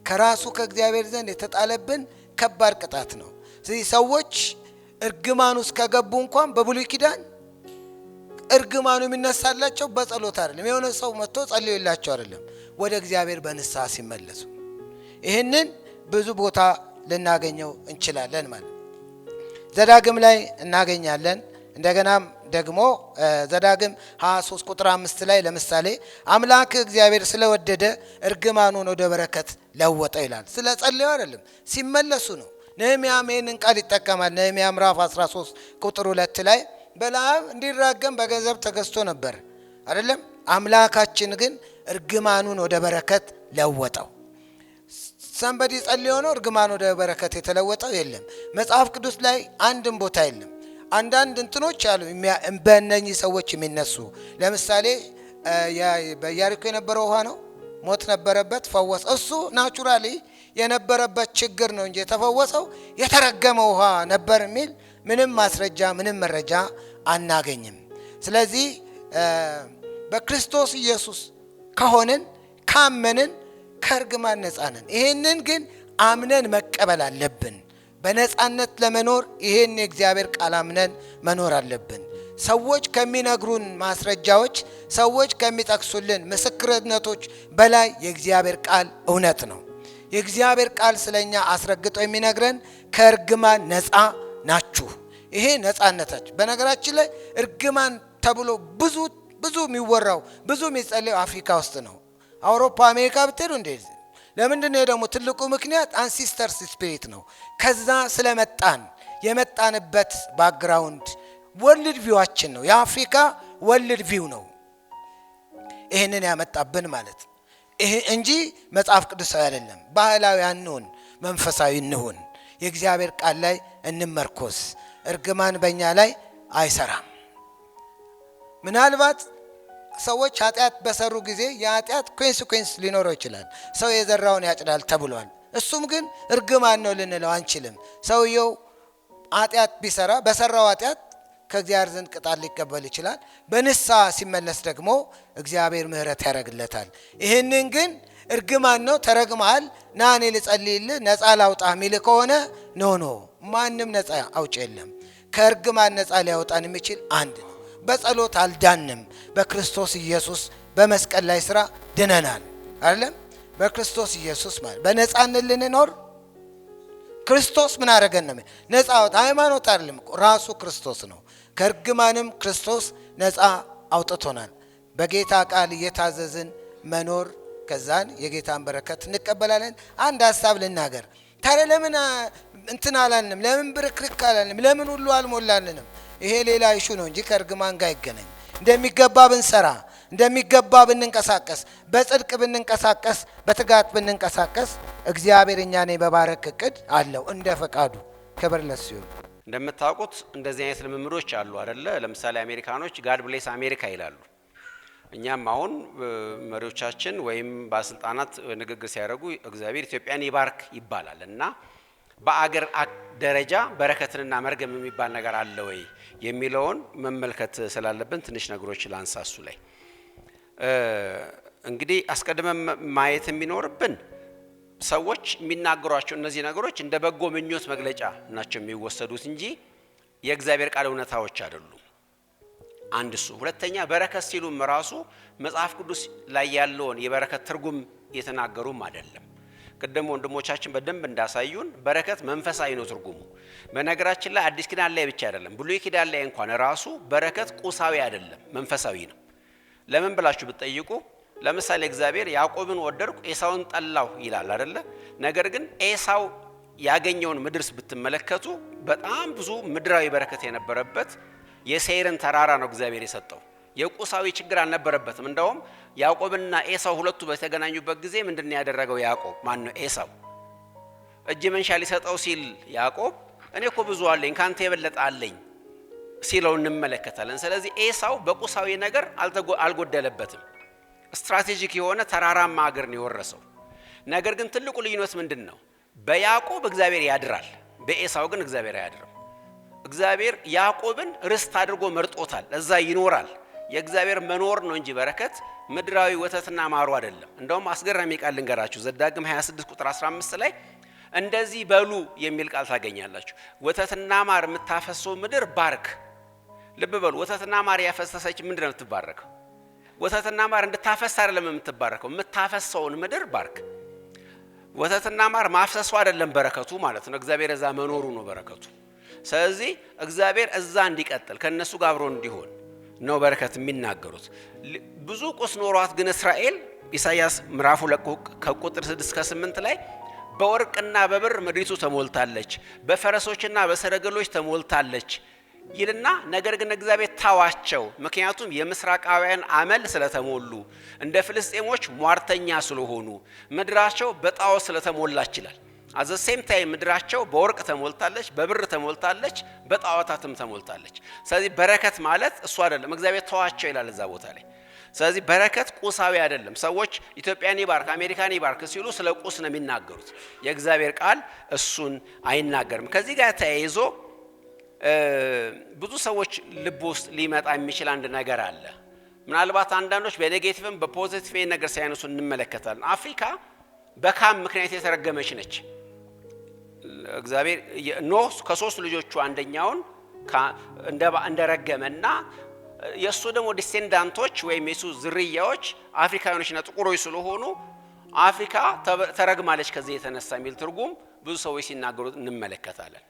ከራሱ ከእግዚአብሔር ዘንድ የተጣለብን ከባድ ቅጣት ነው። ስለዚህ ሰዎች እርግማን ውስጥ ከገቡ እንኳን በብሉይ ኪዳን እርግማኑ የሚነሳላቸው በጸሎት አይደለም። የሆነ ሰው መጥቶ ጸልዮላቸው አይደለም፣ ወደ እግዚአብሔር በንስሐ ሲመለሱ። ይህንን ብዙ ቦታ ልናገኘው እንችላለን ማለት ዘዳግም ላይ እናገኛለን። እንደገናም ደግሞ ዘዳግም 23 ቁጥር 5 ላይ ለምሳሌ አምላክ እግዚአብሔር ስለወደደ እርግማኑን ወደ በረከት ለወጠ ይላል። ስለ ጸልዩ አይደለም፣ ሲመለሱ ነው። ነህምያም ይህንን ቃል ይጠቀማል። ነህምያ ምዕራፍ 13 ቁጥር 2 ላይ በለዓም እንዲራገም በገንዘብ ተገዝቶ ነበር አይደለም፣ አምላካችን ግን እርግማኑን ወደ በረከት ለወጠው። ሰንበዲ ጸልዮ ነው እርግማን ወደ በረከት የተለወጠው? የለም። መጽሐፍ ቅዱስ ላይ አንድም ቦታ የለም። አንዳንድ እንትኖች አሉ በእነኚህ ሰዎች የሚነሱ። ለምሳሌ በኢያሪኮ የነበረው ውሃ ነው፣ ሞት ነበረበት፣ ፈወሰ። እሱ ናቹራሊ የነበረበት ችግር ነው እንጂ የተፈወሰው የተረገመ ውሃ ነበር የሚል ምንም ማስረጃ ምንም መረጃ አናገኝም። ስለዚህ በክርስቶስ ኢየሱስ ከሆንን ካመንን ከእርግማን ነፃ ነን። ይሄንን ግን አምነን መቀበል አለብን። በነፃነት ለመኖር ይሄን የእግዚአብሔር ቃል አምነን መኖር አለብን። ሰዎች ከሚነግሩን ማስረጃዎች፣ ሰዎች ከሚጠቅሱልን ምስክርነቶች በላይ የእግዚአብሔር ቃል እውነት ነው። የእግዚአብሔር ቃል ስለኛ አስረግጦ የሚነግረን ከእርግማን ነፃ ናችሁ። ይሄ ነፃነታችሁ። በነገራችን ላይ እርግማን ተብሎ ብዙ የሚወራው ብዙ የሚጸለየው አፍሪካ ውስጥ ነው። አውሮፓ አሜሪካ ብትሄዱ እንደዚህ። ለምንድነው ደግሞ ትልቁ ምክንያት አንሲስተርስ ስፒሪት ነው። ከዛ ስለመጣን የመጣንበት ባክግራውንድ ወርልድ ቪዋችን ነው። የአፍሪካ ወርልድ ቪው ነው ይሄንን ያመጣብን ማለት ይሄ እንጂ መጽሐፍ ቅዱሳዊ አይደለም። ባህላዊ አንሁን፣ መንፈሳዊ እንሁን። የእግዚአብሔር ቃል ላይ እንመርኮስ። እርግማን በእኛ ላይ አይሰራም። ምናልባት ሰዎች ኃጢአት በሰሩ ጊዜ የኃጢአት ኮንሲኩዌንስ ሊኖረው ይችላል። ሰው የዘራውን ያጭዳል ተብሏል። እሱም ግን እርግማን ነው ልንለው አንችልም። ሰውየው ኃጢአት ቢሰራ በሰራው ኃጢአት ከእግዚአብሔር ዘንድ ቅጣት ሊቀበል ይችላል። በንስሐ ሲመለስ ደግሞ እግዚአብሔር ምሕረት ያደርግለታል። ይህንን ግን እርግማን ነው ተረግመሃል፣ ና እኔ ልጸልይልህ ነፃ ላውጣህ የሚል ከሆነ ኖ ማንም ነፃ አውጭ የለም። ከእርግማን ነፃ ሊያወጣን የሚችል አንድ ነው። በጸሎት አልዳንም። በክርስቶስ ኢየሱስ በመስቀል ላይ ስራ ድነናል አይደለም? በክርስቶስ ኢየሱስ ማለት በነፃነት ልንኖር ክርስቶስ ምን አደረገን ነው? ነፃ አውጣ። ሃይማኖት አይደለም፣ ራሱ ክርስቶስ ነው። ከእርግማንም ክርስቶስ ነፃ አውጥቶናል። በጌታ ቃል እየታዘዝን መኖር፣ ከዛን የጌታን በረከት እንቀበላለን። አንድ ሐሳብ ልናገር። ታዲያ ለምን እንትን አላልንም? ለምን ብርክርክ አላልንም? ለምን ሁሉ አልሞላልንም? ይሄ ሌላ ኢሹ ነው እንጂ ከእርግማን ጋር አይገናኝ። እንደሚገባ ብንሰራ፣ እንደሚገባ ብንንቀሳቀስ፣ በጽድቅ ብንንቀሳቀስ፣ በትጋት ብንንቀሳቀስ እግዚአብሔር እኛን በባረክ እቅድ አለው እንደ ፈቃዱ። ክብር ለሱ ይሁን። እንደምታውቁት እንደዚህ አይነት ልምምዶች አሉ አይደለ? ለምሳሌ አሜሪካኖች ጋድ ብሌስ አሜሪካ ይላሉ። እኛም አሁን መሪዎቻችን ወይም ባለስልጣናት ንግግር ሲያደርጉ እግዚአብሔር ኢትዮጵያን ይባርክ ይባላል እና በአገር ደረጃ በረከትንና መርገም የሚባል ነገር አለ ወይ የሚለውን መመልከት ስላለብን ትንሽ ነገሮች ላንሳሱ ላይ እንግዲህ አስቀድመን ማየት የሚኖርብን ሰዎች የሚናገሯቸው እነዚህ ነገሮች እንደ በጎ ምኞት መግለጫ ናቸው የሚወሰዱት እንጂ የእግዚአብሔር ቃል እውነታዎች አይደሉም። አንድ እሱ። ሁለተኛ በረከት ሲሉም ራሱ መጽሐፍ ቅዱስ ላይ ያለውን የበረከት ትርጉም የተናገሩም አይደለም። ቀደም ወንድሞቻችን በደንብ እንዳሳዩን በረከት መንፈሳዊ ነው ትርጉሙ። በነገራችን ላይ አዲስ ኪዳን ላይ ብቻ አይደለም፣ ብሉይ ኪዳን ላይ እንኳን ራሱ በረከት ቁሳዊ አይደለም መንፈሳዊ ነው። ለምን ብላችሁ ብትጠይቁ ለምሳሌ እግዚአብሔር ያዕቆብን ወደድኩ ኤሳውን ጠላሁ ይላል አይደለ? ነገር ግን ኤሳው ያገኘውን ምድርስ ብትመለከቱ በጣም ብዙ ምድራዊ በረከት የነበረበት የሴይርን ተራራ ነው እግዚአብሔር የሰጠው። የቁሳዊ ችግር አልነበረበትም። እንደውም ያዕቆብና ኤሳው ሁለቱ በተገናኙበት ጊዜ ምንድነው ያደረገው? ያዕቆብ ማነው? ኤሳው እጅ መንሻ ሊሰጠው ሲል ያዕቆብ እኔ እኮ ብዙ አለኝ ካንተ የበለጠ አለኝ ሲለው እንመለከታለን። ስለዚህ ኤሳው በቁሳዊ ነገር አልጎደለበትም። ስትራቴጂክ የሆነ ተራራማ ሀገር ነው የወረሰው። ነገር ግን ትልቁ ልዩነት ምንድነው? በያዕቆብ እግዚአብሔር ያድራል፣ በኤሳው ግን እግዚአብሔር አያድርም። እግዚአብሔር ያዕቆብን ርስት አድርጎ መርጦታል፣ እዛ ይኖራል። የእግዚአብሔር መኖር ነው እንጂ በረከት ምድራዊ ወተትና ማሩ አይደለም። እንደውም አስገራሚ ቃል ልንገራችሁ። ዘዳግም 26 ቁጥር 15 ላይ እንደዚህ በሉ የሚል ቃል ታገኛላችሁ። ወተትና ማር የምታፈሰው ምድር ባርክ። ልብ በሉ፣ ወተትና ማር ያፈሰሰች ምንድን ነው የምትባረከው? ወተትና ማር እንድታፈስ አይደለም የምትባረከው፣ የምታፈሰውን ምድር ባርክ። ወተትና ማር ማፍሰሱ አይደለም በረከቱ ማለት ነው። እግዚአብሔር እዛ መኖሩ ነው በረከቱ። ስለዚህ እግዚአብሔር እዛ እንዲቀጥል ከነሱ ጋር አብሮ እንዲሆን ነው በረከት የሚናገሩት። ብዙ ቁስ ኖሯት ግን እስራኤል ኢሳይያስ ምዕራፍ 2 ከቁጥር 6 እስከ 8 ላይ በወርቅና በብር ምድሪቱ ተሞልታለች፣ በፈረሶችና በሰረገሎች ተሞልታለች ይልና ነገር ግን እግዚአብሔር ታዋቸው፣ ምክንያቱም የምስራቃውያን አመል ስለተሞሉ እንደ ፍልስጤሞች ሟርተኛ ስለሆኑ ምድራቸው በጣዖት ስለተሞላች ይላል። አዘ ሴም ታይም ምድራቸው በወርቅ ተሞልታለች፣ በብር ተሞልታለች፣ በጣዖታትም ተሞልታለች። ስለዚህ በረከት ማለት እሱ አይደለም። እግዚአብሔር ተዋቸው ይላል እዛ ቦታ ላይ። ስለዚህ በረከት ቁሳዊ አይደለም። ሰዎች ኢትዮጵያን ይባርክ አሜሪካን ይባርክ ሲሉ ስለ ቁስ ነው የሚናገሩት። የእግዚአብሔር ቃል እሱን አይናገርም። ከዚህ ጋር ተያይዞ ብዙ ሰዎች ልብ ውስጥ ሊመጣ የሚችል አንድ ነገር አለ። ምናልባት አንዳንዶች በኔጌቲቭም በፖዚቲቭ ነገር ሳይነሱ እንመለከታለን። አፍሪካ በካም ምክንያት የተረገመች ነች። እግዚአብሔር ኖህ ከሶስት ልጆቹ አንደኛውን እንደረገመና የሱ ደግሞ ዲሴንዳንቶች ወይም የሱ ዝርያዎች አፍሪካኖችና ጥቁሮች ስለሆኑ አፍሪካ ተረግማለች ከዚህ የተነሳ የሚል ትርጉም ብዙ ሰዎች ሲናገሩ እንመለከታለን።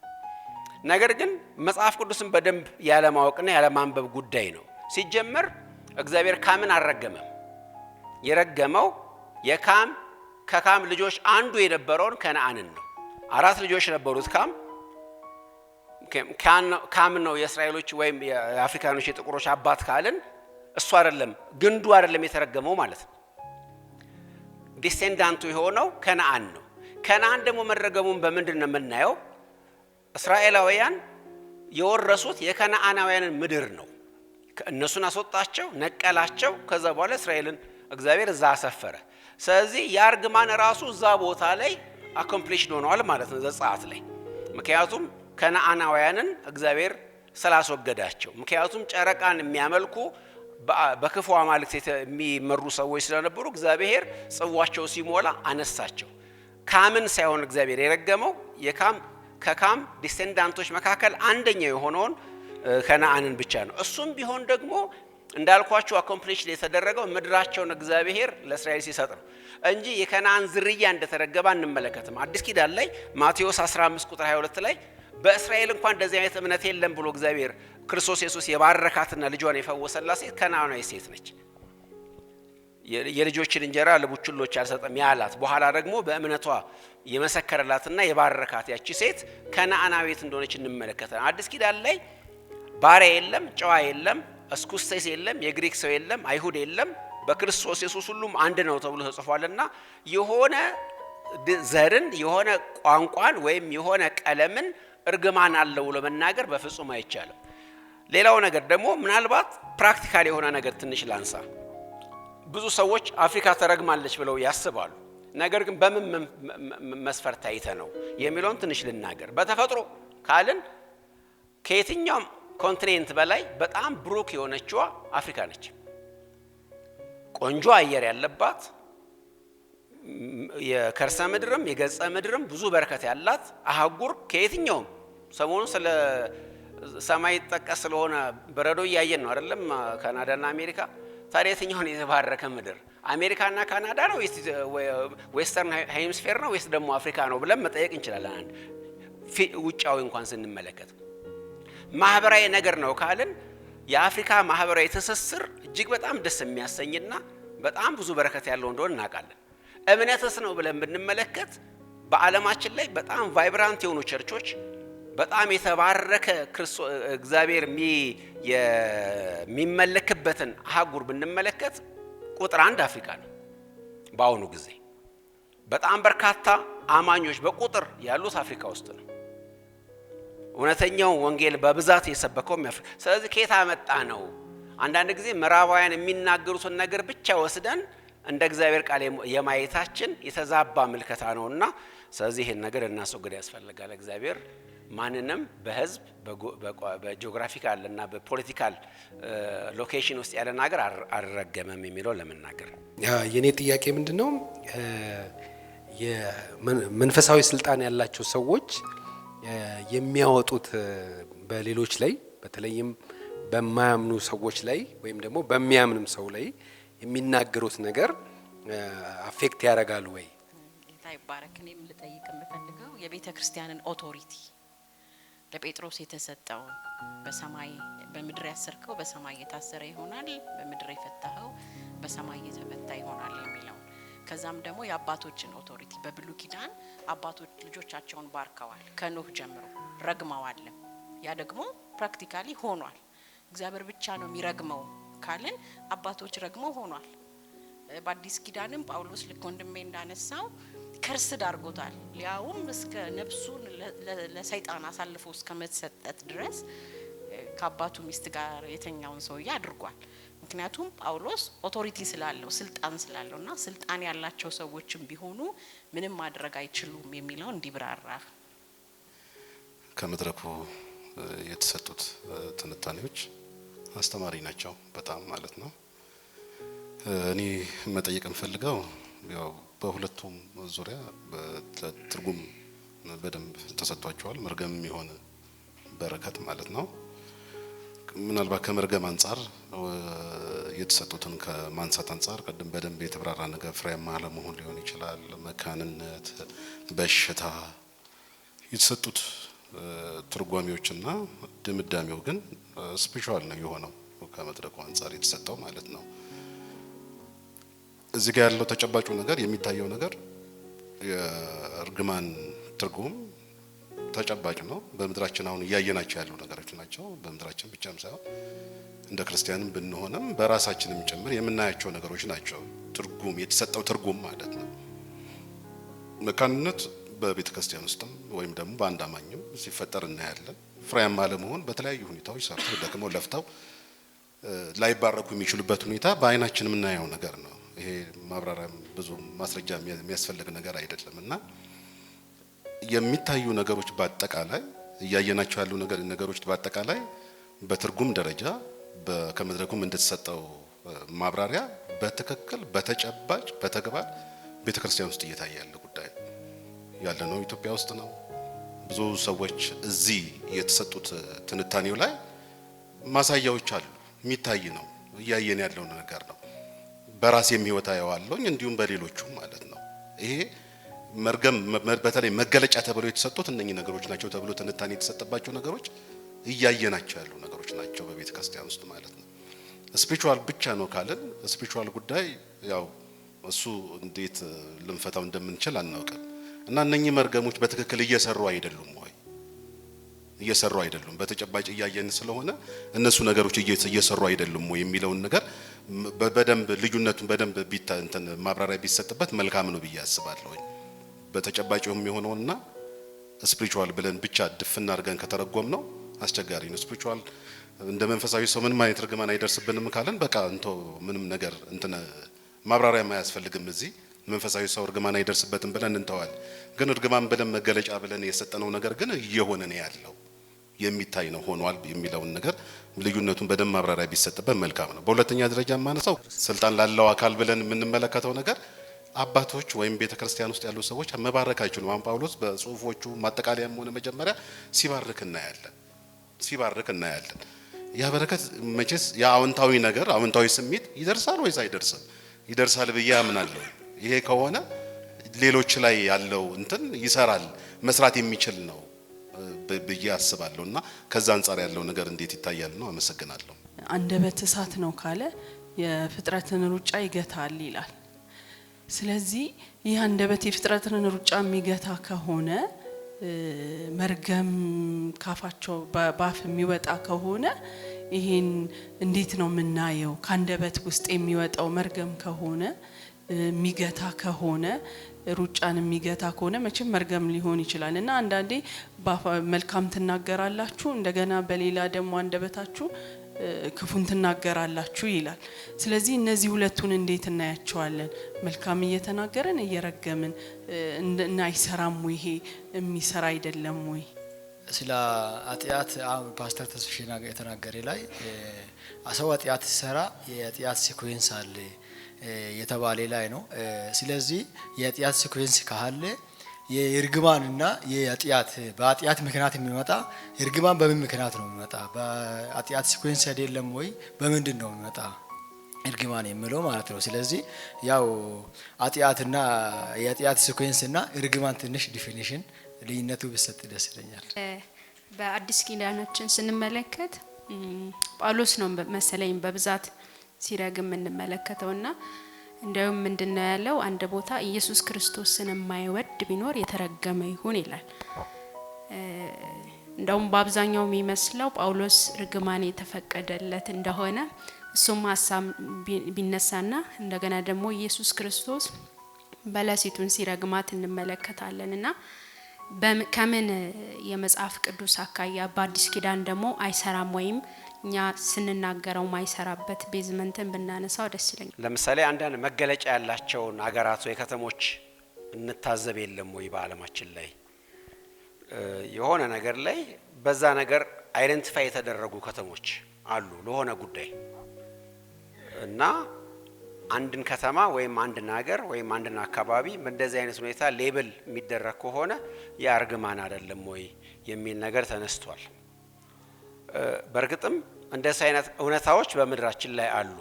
ነገር ግን መጽሐፍ ቅዱስን በደንብ ያለ ማወቅና ያለ ማንበብ ጉዳይ ነው። ሲጀመር እግዚአብሔር ካምን አልረገመም። የረገመው ከካም ልጆች አንዱ የነበረውን ከነዓንን ነው። 4 ልጆች ነበሩት ካም ነው የእስራኤሎች ወይም የአፍሪካኖች የጥቁሮች አባት ካልን እሱ አይደለም፣ ግንዱ አይደለም የተረገመው ማለት ነው። ዲሴንዳንቱ የሆነው ከነዓን ነው። ከነዓን ደግሞ መረገሙን በምንድን ነው የምናየው? እስራኤላውያን የወረሱት የከነዓናውያንን ምድር ነው። እነሱን አስወጣቸው፣ ነቀላቸው። ከዛ በኋላ እስራኤልን እግዚአብሔር እዛ አሰፈረ። ስለዚህ ያርግማን ራሱ እዛ ቦታ ላይ አኮምፕሊሽድ ሆነዋል ማለት ነው ዘጸአት ላይ። ምክንያቱም ከነዓናውያንን እግዚአብሔር ስላስወገዳቸው፣ ምክንያቱም ጨረቃን የሚያመልኩ በክፉ አማልክት የሚመሩ ሰዎች ስለነበሩ እግዚአብሔር ጽዋቸው ሲሞላ አነሳቸው። ካምን ሳይሆን እግዚአብሔር የረገመው ከካም ዲሴንዳንቶች መካከል አንደኛው የሆነውን ከነዓንን ብቻ ነው። እሱም ቢሆን ደግሞ እንዳልኳችሁ አኮምፕሊሽድ የተደረገው ምድራቸውን እግዚአብሔር ለእስራኤል ሲሰጥ ነው እንጂ የከነዓን ዝርያ እንደተረገበ አንመለከትም። አዲስ ኪዳን ላይ ማቴዎስ 15 ቁጥር 22 ላይ በእስራኤል እንኳን እንደዚህ አይነት እምነት የለም ብሎ እግዚአብሔር ክርስቶስ ኢየሱስ የባረካትና ልጇን የፈወሰላት ሴት ከነዓናዊ ሴት ነች። የልጆችን እንጀራ ለቡችሎች አልሰጠም ያላት በኋላ ደግሞ በእምነቷ የመሰከረላትና የባረካት ያቺ ሴት ከነዓናዊት እንደሆነች እንመለከታለን። አዲስ ኪዳን ላይ ባሪያ የለም፣ ጨዋ የለም፣ እስኩስቴስ የለም፣ የግሪክ ሰው የለም፣ አይሁድ የለም፣ በክርስቶስ ኢየሱስ ሁሉም አንድ ነው ተብሎ ተጽፏልና የሆነ ዘርን የሆነ ቋንቋን ወይም የሆነ ቀለምን እርግማን አለው ለመናገር በፍጹም አይቻልም። ሌላው ነገር ደግሞ ምናልባት ፕራክቲካል የሆነ ነገር ትንሽ ላንሳ። ብዙ ሰዎች አፍሪካ ተረግማለች ብለው ያስባሉ። ነገር ግን በምን መስፈርት አይተ ነው የሚለውን ትንሽ ልናገር። በተፈጥሮ ካልን ከየትኛውም ኮንቲኔንት በላይ በጣም ብሩክ የሆነችው አፍሪካ ነች። ቆንጆ አየር ያለባት፣ የከርሰ ምድርም የገጸ ምድርም ብዙ በረከት ያላት አህጉር ከየትኛውም ሰሞኑን ስለ ሰማይ ጠቀስ ስለሆነ በረዶ እያየን ነው አይደለም? ካናዳና አሜሪካ። ታዲያ የትኛውን የተባረከ ምድር አሜሪካና ካናዳ ነው ወይስ ዌስተርን ሄሚስፌር ነው ወይስ ደግሞ አፍሪካ ነው ብለን መጠየቅ እንችላለን። አንድ ውጫዊ እንኳን ስንመለከት ማህበራዊ ነገር ነው ካልን የአፍሪካ ማህበራዊ ትስስር እጅግ በጣም ደስ የሚያሰኝና በጣም ብዙ በረከት ያለው እንደሆነ እናውቃለን። እምነትስ ነው ብለን ብንመለከት በዓለማችን ላይ በጣም ቫይብራንት የሆኑ ቸርቾች በጣም የተባረከ እግዚአብሔር የሚመለክበትን አህጉር ብንመለከት ቁጥር 1 አፍሪካ ነው። በአሁኑ ጊዜ በጣም በርካታ አማኞች በቁጥር ያሉት አፍሪካ ውስጥ ነው። እውነተኛው ወንጌል በብዛት የሰበከው አፍሪካ። ስለዚህ ከየት አመጣ ነው? አንዳንድ ጊዜ ምዕራባውያን የሚናገሩትን ነገር ብቻ ወስደን እንደ እግዚአብሔር ቃል የማየታችን የተዛባ ምልከታ ነውና ስለዚህ ይሄን ነገር እናስወግድ ያስፈልጋል። እግዚአብሔር ማንንም በህዝብ በጂኦግራፊካል እና በፖለቲካል ሎኬሽን ውስጥ ያለ ነገር አልረገመም የሚለው ለመናገር የኔ ጥያቄ ምንድነው የመንፈሳዊ ስልጣን ያላቸው ሰዎች የሚያወጡት በሌሎች ላይ በተለይም በማያምኑ ሰዎች ላይ ወይም ደግሞ በሚያምንም ሰው ላይ የሚናገሩት ነገር አፌክት ያደርጋል ወይ? ጌታ ይባረክ። እኔም ልጠይቅ የምፈልገው የቤተ ክርስቲያንን ኦቶሪቲ ለጴጥሮስ የተሰጠው በሰማይ በምድር ያሰርከው በሰማይ የታሰረ ይሆናል፣ በምድር የፈታኸው በሰማይ የተፈታ ይሆናል የሚለው ከዛም ደግሞ የአባቶችን ኦቶሪቲ በብሉይ ኪዳን አባቶች ልጆቻቸውን ባርከዋል ከኖህ ጀምሮ ረግመዋል። ያ ደግሞ ፕራክቲካሊ ሆኗል። እግዚአብሔር ብቻ ነው የሚረግመው ካልን አባቶች ረግመው ሆኗል። በአዲስ ኪዳንም ጳውሎስ ለኮንደሜ እንዳነሳው ከርስ ዳርጎታል። ሊያውም እስከ ነፍሱን ለሰይጣን አሳልፎ እስከ መሰጠት ድረስ ከአባቱ ሚስት ጋር የተኛውን ሰውዬ አድርጓል። ምክንያቱም ጳውሎስ ኦቶሪቲ ስላለው ስልጣን ስላለውና ስልጣን ያላቸው ሰዎችም ቢሆኑ ምንም ማድረግ አይችሉም የሚለው እንዲብራራ። ከመድረኩ የተሰጡት ትንታኔዎች አስተማሪ ናቸው በጣም ማለት ነው። እኔ መጠየቅ የምፈልገው ያው በሁለቱም ዙሪያ በትርጉም በደንብ ተሰጥቷቸዋል። መርገም የሆነ በረከት ማለት ነው። ምናልባት ከመርገም አንፃር የተሰጡትን ከማንሳት አንፃር ቀደም በደንብ የተብራራ ነገር ፍሬያማ አለመሆን ሊሆን ይችላል፣ መካንነት፣ በሽታ የተሰጡት ትርጓሜዎችና ድምዳሜው ግን ስፔሻል ነው የሆነው ከመድረኩ አንፃር የተሰጠው ማለት ነው። እዚህ ጋር ያለው ተጨባጩ ነገር የሚታየው ነገር የእርግማን ትርጉም ተጨባጭ ነው። በመድራችን አሁን እያየናቸው ያሉ ነገሮች ናቸው። በመድራችን ብቻም ሳይሆን እንደ ክርስቲያንም ብንሆንም በራሳችንም ጭምር የምናያቸው ነገሮች ናቸው። ትርጉም የተሰጠው ትርጉም ማለት ነው። መካንነት በቤተ ክርስቲያን ውስጥም ወይም ደግሞ በአንድ አማኝም ሲፈጠር እናያለን። ፍሬያማ ለመሆን በተለያዩ ሁኔታዎች ሰርተው ደክመው ለፍተው ላይባረኩ የሚችሉበት ሁኔታ በአይናችን የምናየው ነገር ነው። ይሄ ማብራሪያም ብዙ ማስረጃ የሚያስፈልግ ነገር አይደለም እና የሚታዩ ነገሮች በአጠቃላይ እያየናቸው ያሉ ነገሮች በአጠቃላይ በትርጉም ደረጃ ከመድረኩም እንደተሰጠው ማብራሪያ በትክክል በተጨባጭ በተግባር ቤተክርስቲያን ውስጥ እየታየ ያለ ጉዳይ ያለ ነው። ኢትዮጵያ ውስጥ ነው። ብዙ ሰዎች እዚህ የተሰጡት ትንታኔው ላይ ማሳያዎች አሉ። የሚታይ ነው። እያየን ያለው ነገር ነው። በራሴም ህይወት አየዋለሁ እንዲሁም በሌሎቹም ማለት ነው። ይሄ መርገም በተለይ መገለጫ ተብለው የተሰጡት እነኚህ ነገሮች ናቸው ተብሎ ትንታኔ የተሰጠባቸው ነገሮች እያየናቸው ያሉ ነገሮች ናቸው በቤተ ክርስቲያን ውስጥ ማለት ነው። ስፒሪቹዋል ብቻ ነው ካለን ስፒሪቹዋል ጉዳይ ያው እሱ እንዴት ልንፈታው እንደምንችል አናውቅም እና እነኚህ መርገሞች በትክክል እየሰሩ አይደሉም ወይ እየሰሩ አይደሉም በተጨባጭ እያየን ስለሆነ እነሱ ነገሮች እየሰሩ አይደሉም ወይ የሚለውን ነገር በደንብ ልዩነቱን በደንብ እንትን ማብራሪያ ቢሰጥበት መልካም ነው ብዬ አስባለሁ። በተጨባጭ የሚሆነውና ስፒሪቹዋል ብለን ብቻ ድፍና አድርገን ከተረጎም ነው አስቸጋሪ ነው። ስፒሪቹዋል እንደ መንፈሳዊ ሰው ምንም አይነት ርግማን አይደርስብንም ካለን በቃ እንቶ ምንም ነገር እንትን ማብራሪያ ማያስፈልግም። እዚህ መንፈሳዊ ሰው ርግማን አይደርስበትም ብለን እንተዋል። ግን ርግማን ብለን መገለጫ ብለን የሰጠነው ነገር ግን እየሆነ ነው ያለው የሚታይ ነው ሆኗል የሚለውን ነገር ልዩነቱን በደንብ ማብራሪያ ቢሰጥበት መልካም ነው። በሁለተኛ ደረጃ ማነሳው ስልጣን ላለው አካል ብለን የምንመለከተው ነገር አባቶች ወይም ቤተክርስቲያን ውስጥ ያሉ ሰዎች መባረክ አይችሉም። አሁን ጳውሎስ በጽሁፎቹ ማጠቃለያም ሆነ መጀመሪያ ሲባርክ እናያለን። ያ በረከት መቼስ ያ አዎንታዊ ነገር አዎንታዊ ስሜት ይደርሳል ወይስ አይደርስም? ይደርሳል ብዬ አምናለሁ። ይሄ ከሆነ ሌሎች ላይ ያለው እንትን ይሰራል መስራት የሚችል ነው ብዬ አስባለሁና ከዛ አንፃር ያለው ነገር እንዴት ይታያል ነው። አመሰግናለሁ። አንደበት እሳት ነው ካለ የፍጥረትን ሩጫ ይገታል ይላል። ስለዚህ ይህ አንደበት የፍጥረትን ሩጫ የሚገታ ከሆነ መርገም ካፋቸው ባፍ የሚወጣ ከሆነ ይሄን እንዴት ነው የምናየው? ካንደበት ውስጥ የሚወጣው መርገም ከሆነ የሚገታ ከሆነ ሩጫን የሚገታ ከሆነ መቼም መርገም ሊሆን ይችላል እና አንዳንዴ መልካም ትናገራላችሁ እንደገና በሌላ ደግሞ አንደበታችሁ ክፉን ትናገራላችሁ ይላል። ስለዚህ እነዚህ ሁለቱን እንዴት እናያቸዋለን? መልካም እየተናገረን እየረገምን እና አይሰራም ወይ? ይሄ የሚሰራ አይደለም ወይ? ስለ ኃጢአት ፓስተር ተስፍሽና የተናገረ ላይ ሰው ኃጢአት ሲሰራ የኃጢአት ሲኩዌንስ አለ የተባለ ላይ ነው። ስለዚህ የኃጢአት ሲኩዌንስ ካለ የእርግማንና የኃጢአት በኃጢአት ምክንያት የሚመጣ እርግማን በምን ምክንያት ነው የሚመጣ? በኃጢአት ሲኩዌንስ አይደለም ወይ? በምንድን ነው የሚመጣ እርግማን የሚለው ማለት ነው። ስለዚህ ያው ኃጢአትና የኃጢአት ሲኩዌንስና እርግማን ትንሽ ዲፊኒሽን ልዩነቱ ቢሰጥ ደስ ይለኛል። በአዲስ ኪዳናችን ስንመለከት ጳውሎስ ነው መሰለኝ በብዛት ሲረግም እንመለከተውና እንደውም ምንድነው ያለው? አንድ ቦታ ኢየሱስ ክርስቶስን የማይወድ ቢኖር የተረገመ ይሁን ይላል። እንደውም በአብዛኛው የሚመስለው ጳውሎስ ርግማን የተፈቀደለት እንደሆነ እሱም ሐሳብ ቢነሳና እንደገና ደግሞ ኢየሱስ ክርስቶስ በለሲቱን ሲረግማት እንመለከታለንና ከምን የመጽሐፍ ቅዱስ አካያ በአዲስ ኪዳን ደግሞ አይሰራም ወይም እኛ ስንናገረው ማይሰራበት ቤዝመንትን ብናነሳው ደስ ይለኛል። ለምሳሌ አንዳንድ መገለጫ ያላቸውን አገራት ወይ ከተሞች እንታዘብ የለም ወይ? በዓለማችን ላይ የሆነ ነገር ላይ በዛ ነገር አይደንቲፋይ የተደረጉ ከተሞች አሉ ለሆነ ጉዳይ እና አንድን ከተማ ወይም አንድን ሀገር ወይም አንድን አካባቢ በእንደዚህ አይነት ሁኔታ ሌብል የሚደረግ ከሆነ ያርግማን አይደለም ወይ የሚል ነገር ተነስቷል። በእርግጥም እንደዚህ አይነት እውነታዎች በምድራችን ላይ አሉ።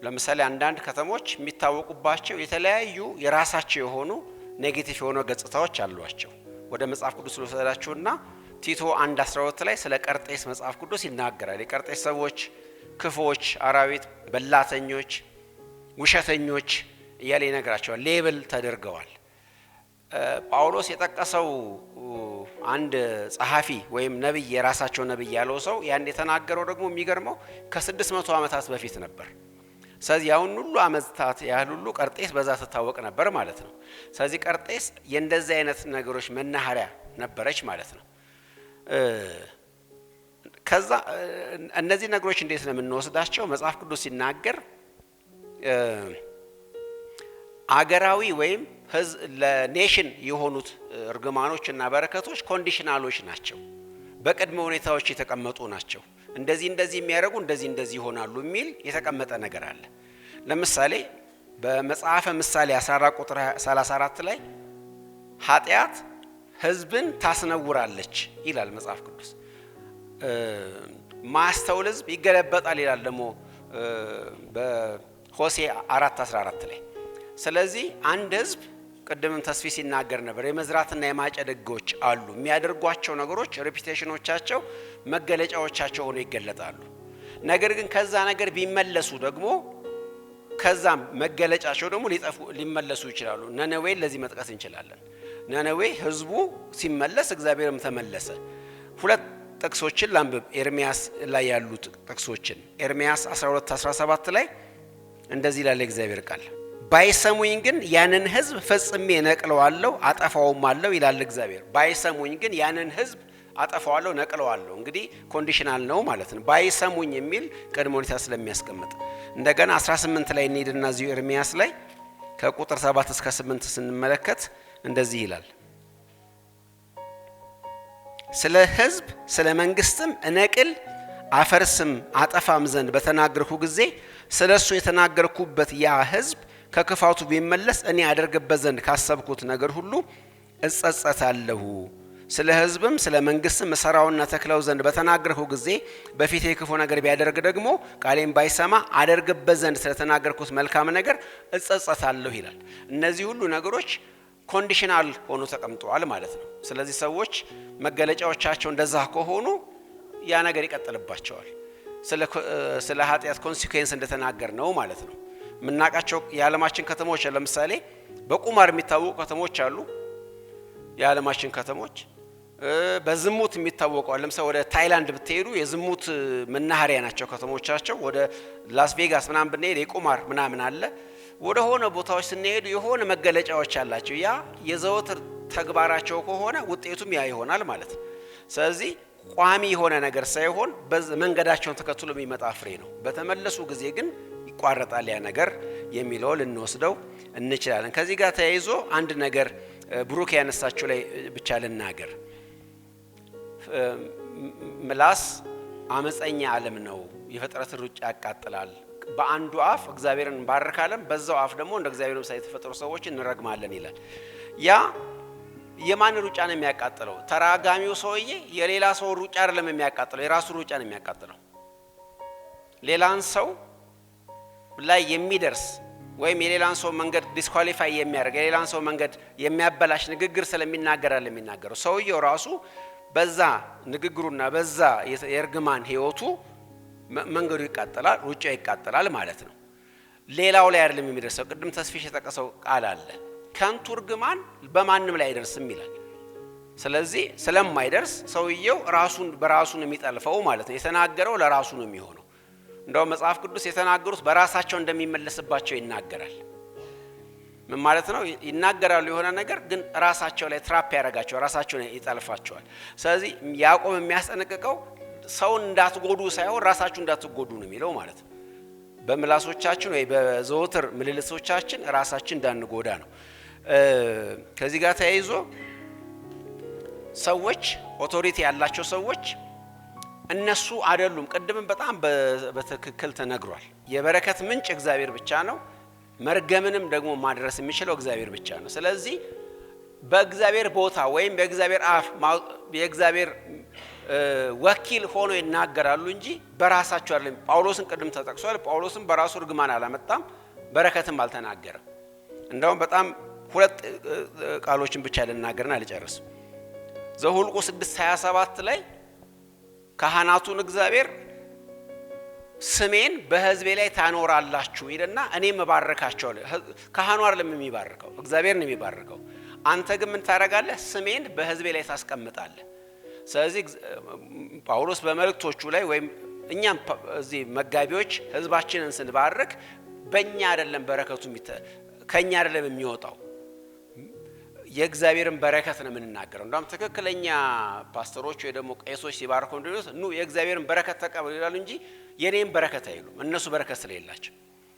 ለምሳሌ አንዳንድ ከተሞች የሚታወቁባቸው የተለያዩ የራሳቸው የሆኑ ኔጌቲቭ የሆኑ ገጽታዎች አሏቸው። ወደ መጽሐፍ ቅዱስ ልወስዳችሁና ቲቶ 1:12 ላይ ስለ ቀርጤስ መጽሐፍ ቅዱስ ይናገራል። የቀርጤስ ሰዎች ክፎች፣ አራዊት፣ በላተኞች፣ ውሸተኞች እያለ ይነግራቸዋል። ሌብል ተደርገዋል። ጳውሎስ የጠቀሰው አንድ ጸሐፊ ወይም ነብይ የራሳቸው ነብይ ያለው ሰው ያን የተናገረው ደግሞ የሚገርመው ከ600 ዓመታት በፊት ነበር። ስለዚህ ያውን ሁሉ ዓመታት ያህል ሁሉ ቀርጤስ በዛ ተታወቅ ነበር ማለት ነው። ስለዚህ ቀርጤስ የእንደዚህ አይነት ነገሮች መናኸሪያ ነበረች ማለት ነው። ከዛ እነዚህ ነገሮች እንዴት ነው የምንወስዳቸው? መጽሐፍ ቅዱስ ሲናገር አገራዊ ወይም ለኔሽን የሆኑት እርግማኖች እና በረከቶች ኮንዲሽናሎች ናቸው። በቅድመ ሁኔታዎች የተቀመጡ ናቸው። እንደዚህ የሚያደርጉ እንደዚህ ይሆናሉ የሚል የተቀመጠ ነገር አለ። ለምሳሌ በመጽሐፈ ምሳሌ 14 ቁጥር 34 ላይ ኃጢአት ሕዝብን ታስነውራለች ይላል መጽሐፍ ቅዱስ። ማስተውል ሕዝብ ይገለበጣል ይላል ደግሞ በሆሴ 4:14 ላይ። ስለዚህ አንድ ሕዝብ ቅድምም ተስፊ ሲናገር ነበር የመዝራትና የማጨድ ሕጎች አሉ። የሚያደርጓቸው ነገሮች ሪፒቴሽኖቻቸው መገለጫዎቻቸው ሆነው ይገለጣሉ። ነገር ግን ከዛ ነገር ቢመለሱ ደግሞ ከዛም መገለጫቸው ደግሞ ሊመለሱ ይችላሉ። ነነዌ ለዚህ መጥቀስ እንችላለን። ነነዌ ህዝቡ ሲመለስ እግዚአብሔርም ተመለሰ። ሁለት ጥቅሶችን ላንብብ፣ ኤርሚያስ ላይ ያሉት ጥቅሶችን። ኤርሚያስ 12:17 ላይ እንደዚህ ይላል እግዚአብሔር ቃል፣ ባይሰሙኝ ግን ያንን ህዝብ ፈጽሜ ነቅለዋለሁ አጠፋውማለሁ ይላል እግዚአብሔር። ባይሰሙኝ ግን ያንን ህዝብ አጠፋዋለሁ ነቅለዋለሁ። እንግዲህ ኮንዲሽናል ነው ማለት ነው። ባይሰሙኝ የሚል ቅድመ ሁኔታ ስለሚያስቀምጥ እንደገና 18 ላይ እንሂድና እዚሁ ኤርሚያስ ላይ ከቁጥር 7 እስከ 8 ስንመለከት እንደዚህ ይላል፣ ስለ ህዝብ ስለ መንግስትም እነቅል አፈርስም አጠፋም ዘንድ በተናገርኩ ጊዜ ስለሱ የተናገርኩበት ያ ህዝብ ከክፋቱ ቢመለስ እኔ አደርግበት ዘንድ ካሰብኩት ነገር ሁሉ እጸጸታለሁ። ስለ ህዝብም ስለ መንግስትም መሰራውና ተክለው ዘንድ በተናገርኩ ጊዜ በፊቴ ክፉ ነገር ቢያደርግ ደግሞ ቃሌን ባይሰማ አደርግበት ዘንድ ስለተናገርኩት መልካም ነገር እጸጸታለሁ ይላል። እነዚህ ሁሉ ነገሮች ኮንዲሽናል ሆኖ ተቀምጠዋል ማለት ነው። ስለዚህ ሰዎች መገለጫዎቻቸው እንደዛ ከሆኑ ያ ነገር ይቀጥልባቸዋል። ስለ ኃጢአት ኮንሲኩዌንስ እንደተናገር ነው ማለት ነው። የምናውቃቸው የዓለማችን ከተሞች ለምሳሌ በቁማር የሚታወቁ ከተሞች አሉ። የዓለማችን ከተሞች በዝሙት የሚታወቁ ለምሳሌ ወደ ታይላንድ ብትሄዱ የዝሙት መናኸሪያ ናቸው ከተሞቻቸው። ወደ ላስ ቬጋስ ምናምን ብንሄድ የቁማር ምናምን አለ። ወደ ሆነ ቦታዎች ስንሄዱ የሆነ መገለጫዎች አላቸው። ያ የዘወትር ተግባራቸው ከሆነ ውጤቱም ያ ይሆናል ማለት ነው። ስለዚህ ቋሚ የሆነ ነገር ሳይሆን መንገዳቸውን ተከትሎ የሚመጣ ፍሬ ነው። በተመለሱ ጊዜ ግን ይቋረጣል ያ ነገር የሚለው ልንወስደው እንችላለን። ከዚህ ጋር ተያይዞ አንድ ነገር ብሩክ ያነሳቸው ላይ ብቻ ልናገር። ምላስ አመፀኛ ዓለም ነው፣ የፍጥረትን ሩጫ ያቃጥላል። በአንዱ አፍ እግዚአብሔርን እንባርካለን፣ በዛው አፍ ደግሞ እንደ እግዚአብሔር ምሳሌ የተፈጠሩ ሰዎችን እንረግማለን ይላል። ያ የማን ሩጫ ነው የሚያቃጥለው? ተራጋሚው ሰውዬ የሌላ ሰው ሩጫ አይደለም የሚያቃጥለው፣ የራሱ ሩጫ ነው የሚያቃጥለው። ሌላን ሰው ላይ የሚደርስ ወይም የሌላን ሰው መንገድ ዲስኳሊፋይ የሚያደርግ የሌላን ሰው መንገድ የሚያበላሽ ንግግር ስለሚናገር አይደለም የሚናገረው። ሰውየው ራሱ በዛ ንግግሩና በዛ የእርግማን ህይወቱ መንገዱ ይቃጠላል፣ ሩጫው ይቃጠላል ማለት ነው። ሌላው ላይ አይደለም የሚደርሰው። ቅድም ተስፊሽ የጠቀሰው ቃል አለ፣ ከንቱ እርግማን በማንም ላይ አይደርስም ይላል። ስለዚህ ስለማይደርስ ሰውየው ራሱን በራሱ ነው የሚጠልፈው ማለት ነው። የተናገረው ለራሱ ነው የሚሆነው። እንደው መጽሐፍ ቅዱስ የተናገሩት በራሳቸው እንደሚመለስባቸው ይናገራል። ምን ማለት ነው? ይናገራሉ የሆነ ነገር ግን ራሳቸው ላይ ትራፕ ያደርጋቸው፣ ራሳቸውን ይጠልፋቸዋል። ስለዚህ ያዕቆብ የሚያስጠነቅቀው ሰውን እንዳትጎዱ ሳይሆን ራሳችሁ እንዳትጎዱ ነው የሚለው ማለት ነው። በምላሶቻችን ወይ በዘወትር ምልልሶቻችን ራሳችን እንዳንጎዳ ነው። ከዚህ ጋር ተያይዞ ሰዎች ኦቶሪቲ ያላቸው ሰዎች እነሱ አይደሉም። ቅድምም በጣም በትክክል ተነግሯል። የበረከት ምንጭ እግዚአብሔር ብቻ ነው። መርገምንም ደግሞ ማድረስ የሚችለው እግዚአብሔር ብቻ ነው። ስለዚህ በእግዚአብሔር ቦታ ወይም በእግዚአብሔር አፍ የእግዚአብሔር ወኪል ሆኖ ይናገራሉ እንጂ በራሳቸው አይደለም። ጳውሎስን ቅድም ተጠቅሷል። ጳውሎስን በራሱ እርግማን አላመጣም፣ በረከትም አልተናገረም። እንደውም በጣም ሁለት ቃሎችን ብቻ ልናገርና ልጨርስ። ዘኍልቍ 6:27 ላይ ካህናቱን እግዚአብሔር ስሜን በሕዝቤ ላይ ታኖራላችሁ ይልና እኔም እባርካቸዋለሁ። ካህኑ አይደለም የሚባርከው፣ እግዚአብሔር ነው የሚባርከው። አንተ ግን ምን ታደርጋለህ? ስሜን በሕዝቤ ላይ ታስቀምጣለህ። ስለዚህ ጳውሎስ በመልእክቶቹ ላይ ወይም እኛም እዚህ መጋቢዎች ሕዝባችንን ስንባርክ በእኛ አይደለም በረከቱ ከኛ አይደለም የሚወጣው፣ የእግዚአብሔርን በረከት ነው የምንናገረው። እንደውም ትክክለኛ ፓስተሮች ወይ ደግሞ ቄሶች ሲባርኩ እንደሆነ ኑ የእግዚአብሔርን በረከት ተቀበሉ ይላሉ እንጂ የኔን በረከት አይሉም። እነሱ በረከት ስለሌላቸው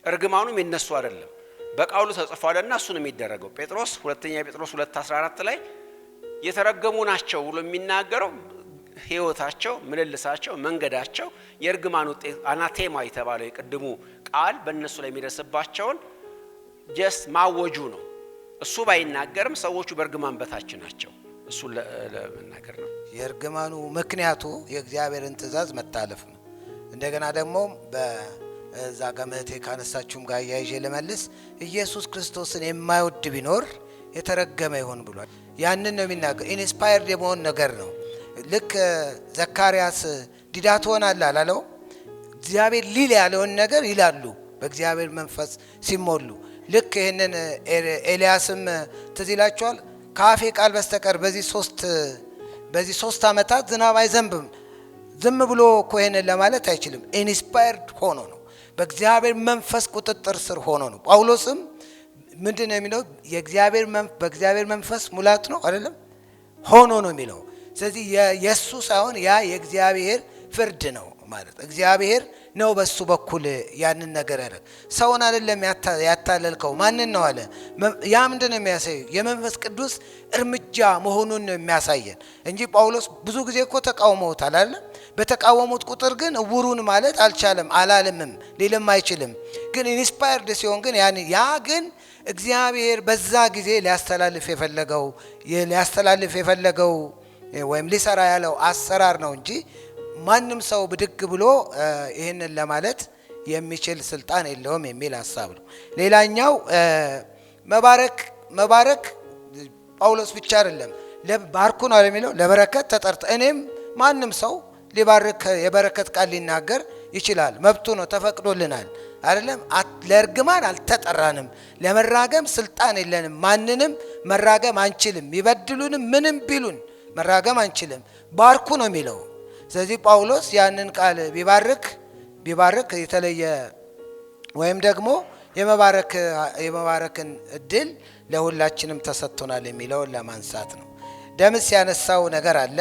እርግማኑም የነሱ አይደለም፣ በቃሉ ተጽፏልና እሱ ነው የሚደረገው። ጴጥሮስ ሁለተኛ ጴጥሮስ 2:14 ላይ የተረገሙ ናቸው ብሎ የሚናገረው ህይወታቸው፣ ምልልሳቸው፣ መንገዳቸው የእርግማን ውጤት አናቴማ የተባለው የቅድሙ ቃል በእነሱ ላይ የሚደርስባቸውን ጀስት ማወጁ ነው። እሱ ባይናገርም ሰዎቹ በእርግማን በታች ናቸው። እሱ ለመናገር ነው። የእርግማኑ ምክንያቱ የእግዚአብሔርን ትእዛዝ መታለፍ ነው። እንደገና ደግሞ በዛ ገመቴ ካነሳችሁም ጋር ያይዤ ለመልስ ኢየሱስ ክርስቶስን የማይወድ ቢኖር የተረገመ ይሁን ብሏል። ያንን ነው የሚናገር። ኢንስፓየርድ የመሆን ነገር ነው። ልክ ዘካርያስ ዲዳ ትሆናለህ አላለው? እግዚአብሔር ሊል ያለውን ነገር ይላሉ በእግዚአብሔር መንፈስ ሲሞሉ። ልክ ይህንን ኤልያስም ትዝ ይላችኋል። ከአፌ ቃል በስተቀር በዚህ ሶስት ዓመታት ዝናብ አይዘንብም። ዝም ብሎ እኮ ይሄንን ለማለት አይችልም። ኢንስፓየርድ ሆኖ ነው፣ በእግዚአብሔር መንፈስ ቁጥጥር ስር ሆኖ ነው። ጳውሎስም ምንድን ነው የሚለው? በእግዚአብሔር መንፈስ ሙላት ነው አይደለም ሆኖ ነው የሚለው። ስለዚህ የሱ ሳይሆን ያ የእግዚአብሔር ፍርድ ነው ማለት እግዚአብሔር ነው በሱ በኩል ያንን ነገር ያደረገ። ሰውን አይደለም ያታለልከው፣ ማንን ነው አለ። ያ ምንድን ነው የሚያሳየው? የመንፈስ ቅዱስ እርምጃ መሆኑን ነው የሚያሳየን እንጂ ጳውሎስ ብዙ ጊዜ እኮ ተቃውመውታል አይደል? በተቃወሙት ቁጥር ግን እውሩን ማለት አልቻለም፣ አላለምም፣ ሊልም አይችልም። ግን ኢንስፓየርድ ሲሆን ግን ያ ግን እግዚአብሔር በዛ ጊዜ ሊያስተላልፍ የፈለገው ወይም ሊሰራ ያለው አሰራር ነው እንጂ ማንም ሰው ብድግ ብሎ ይህንን ለማለት የሚችል ስልጣን የለውም የሚል ሐሳብ ነው። ሌላኛው መባረክ ጳውሎስ ብቻ አይደለም ለባርኩ ነው የሚለው፣ ለበረከት ተጠርተ እኔም ማንም ሰው ሊባርክ የበረከት ቃል ሊናገር ይችላል፣ መብቱ ነው፣ ተፈቅዶልናል አይደለም። ለእርግማን አልተጠራንም፣ ለመራገም ስልጣን የለንም፣ ማንንም መራገም አንችልም፣ ይበድሉንም ምንም ቢሉን መራገም አንችልም፣ ባርኩ ነው የሚለው። ስለዚህ ጳውሎስ ያንን ቃል ቢባርክ የተለየ ወይም ደግሞ የመባረክን እድል ለሁላችንም ተሰጥቶናል የሚለውን ለማንሳት ነው። ደምስ ያነሳው ነገር አለ።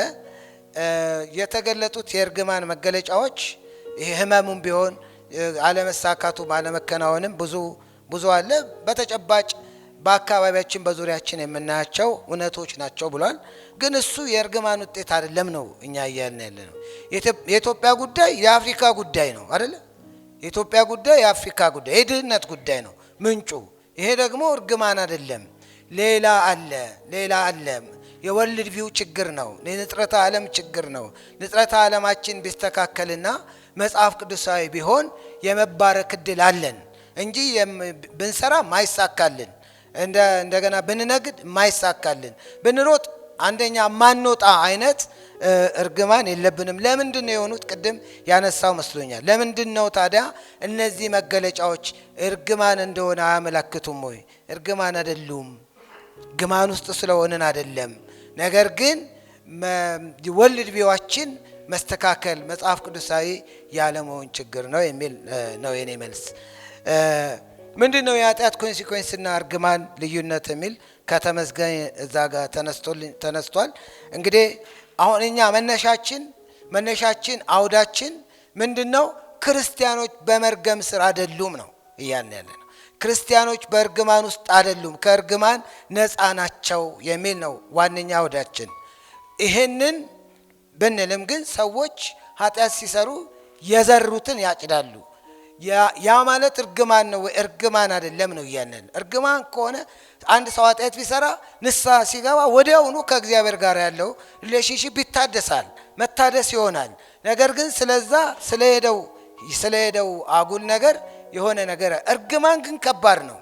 የተገለጡት የእርግማን መገለጫዎች ይሄ ህመሙም ቢሆን አለመሳካቱ አለመከናወንም ብዙ አለ። በተጨባጭ በአካባቢያችን በዙሪያችን የምናያቸው እውነቶች ናቸው ብሏል። ግን እሱ የእርግማን ውጤት አይደለም ነው እኛ እያልን ያለ ነው። የኢትዮጵያ ጉዳይ የአፍሪካ ጉዳይ ነው አይደለ? የኢትዮጵያ ጉዳይ የአፍሪካ ጉዳይ የድህነት ጉዳይ ነው ምንጩ። ይሄ ደግሞ እርግማን አይደለም፣ ሌላ አለ። የወርልድ ቪው ችግር ነው፣ የንጥረተ ዓለም ችግር ነው። ንጥረተ ዓለማችን ቢስተካከልና መጽሐፍ ቅዱሳዊ ቢሆን የመባረክ እድል አለን እንጂ ብንሰራ ማይሳካልን፣ እንደገና ብንነግድ ማይሳካልን፣ ብንሮጥ አንደኛ ማንወጣ አይነት እርግማን የለብንም። ለምንድን ነው የሆኑት? ቅድም ያነሳው መስሎኛል። ለምንድን ነው ታዲያ እነዚህ መገለጫዎች እርግማን እንደሆነ አያመለክቱም ወይ? እርግማን አይደሉም፣ ግማን ውስጥ ስለሆነን አይደለም። ነገር ግን ወልድ ቢዋችን መስተካከል መጽሐፍ ቅዱሳዊ ያለመሆን ችግር ነው የሚል ነው የኔ መልስ። ምንድነው የኃጢአት ኮንሲኩዌንስና እርግማን ልዩነት የሚል ከተመስገን እዛ ጋር ተነስቷል። እንግዲህ አሁን እኛ መነሻችን አውዳችን ምንድነው? ክርስቲያኖች በመርገም ስር አይደሉም ነው እያልን ያለ ነው። ክርስቲያኖች በእርግማን ውስጥ አይደሉም፣ ከእርግማን ነፃ ናቸው የሚል ነው ዋነኛ አውዳችን። ይሄንን ብንልም ግን ሰዎች ኃጢአት ሲሰሩ የዘሩትን ያጭዳሉ። ያ ማለት እርግማን ነው ወይ? እርግማን አይደለም ነው እያልን። እርግማን ከሆነ አንድ ሰው ኃጢአት ቢሰራ ንስሐ ሲገባ ወዲያውኑ ከእግዚአብሔር ጋር ያለው ሪሌሽንሺፕ ይታደሳል፣ መታደስ ይሆናል። ነገር ግን ስለሄደው አጉል ነገር የሆነ ነገር እርግማን ግን ከባድ ነው።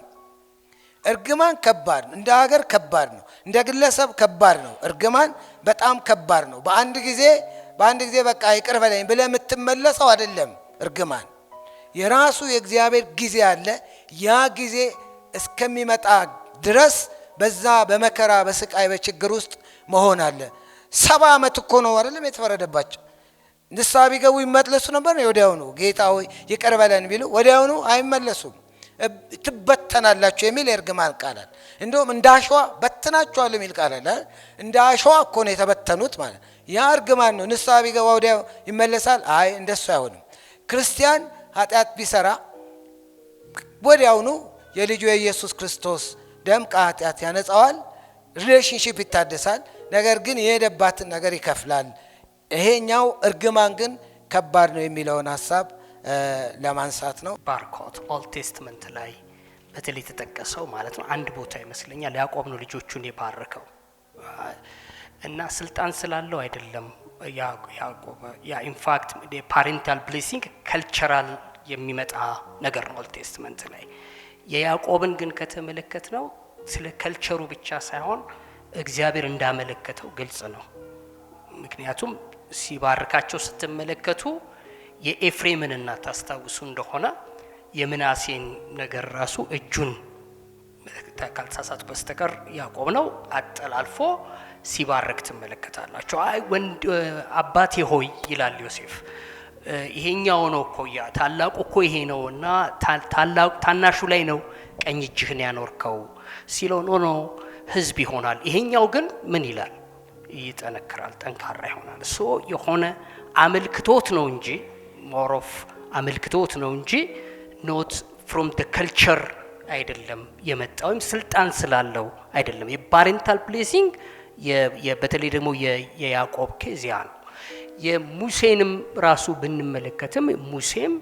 እርግማን ከባድ ነው፣ እንደ ሀገር ከባድ ነው፣ እንደ ግለሰብ ከባድ ነው። እርግማን በጣም ከባድ ነው። በአንድ ጊዜ በቃ ይቅር በለኝ ብለህ የምትመለሰው አይደለም። እርግማን የራሱ የእግዚአብሔር ጊዜ አለ። ያ ጊዜ እስከሚመጣ ድረስ በዛ በመከራ በስቃይ በችግር ውስጥ መሆን አለ። 70 ዓመት እኮ ነው አይደለም የተፈረደባቸው። ንስሐ ቢገቡ ይመለሱ ነበር ነው ወዲያውኑ ጌታ ሆይ ይቅር በለን ቢሉ ወዲያውኑ አይመለሱም። ትበተናላችሁ የሚል የእርግማን ቃል አለ። እንደውም እንዳሸዋ በትናችኋል የሚል ቃል አለ። እንዳሸዋ እኮ ነው የተበተኑት ማለት ያ እርግማን ነው። ንስሐ ቢገባ ወዲያው ይመለሳል? አይ እንደሱ አይሆንም። ክርስቲያን ኃጢአት ቢሰራ ወዲያውኑ የልጁ የኢየሱስ ክርስቶስ ደም ከኃጢአት ያነጻዋል፣ ሪሌሽንሺፕ ይታደሳል። ነገር ግን የሄደባትን ነገር ይከፍላል። ይሄኛው እርግማን ግን ከባድ ነው የሚለውን ሐሳብ ለማንሳት ነው። ባርኮት ኦልድ ቴስትመንት ላይ በተለይ ተጠቀሰው ማለት ነው። አንድ ቦታ ይመስለኛል ያዕቆብ ነው ልጆቹን የባረከው እና ስልጣን ስላለው አይደለም ያዕቆብ ያ ኢንፋክት ፓሬንታል ብሌሲንግ ካልቸራል የሚመጣ ነገር ነው ኦልድ ቴስትመንት ላይ። የያዕቆብን ግን ከተመለከት ነው ስለ ካልቸሩ ብቻ ሳይሆን እግዚአብሔር እንዳመለከተው ግልጽ ነው። ምክንያቱም ሲባርካቸው ስትመለከቱ የኤፍሬምን እናት ታስታውሱ እንደሆነ የምናሴን ነገር ራሱ እጁን ካልተሳሳቱ በስተቀር ያዕቆብ ነው አጠላልፎ ሲባርክ ትመለከታላችሁ። አይ ወንድ አባቴ ሆይ ይላል ዮሴፍ፣ ይሄኛው ነው እኮ ያ ታላቁ እኮ ይሄ ነውና ታናሹ ላይ ነው ቀኝ እጅህን ያኖርከው ሲለው ኖ ህዝብ ይሆናል። ይሄኛው ግን ምን ይላል? ይጠነክራል፣ ጠንካራ ይሆናል። ሶ የሆነ አመልክቶት ነው እንጂ ሞሮፍ አመልክቶት ነው እንጂ ኖት ፍሮም ዘ ካልቸር አይደለም የመጣው ስልጣን ስላለው አይደለም። የፓሬንታል ብሌሲንግ በተለይ ደግሞ የያዕቆብ ኬዝ ያ ነው። የሙሴንም ራሱ ብንመለከትም ሙሴም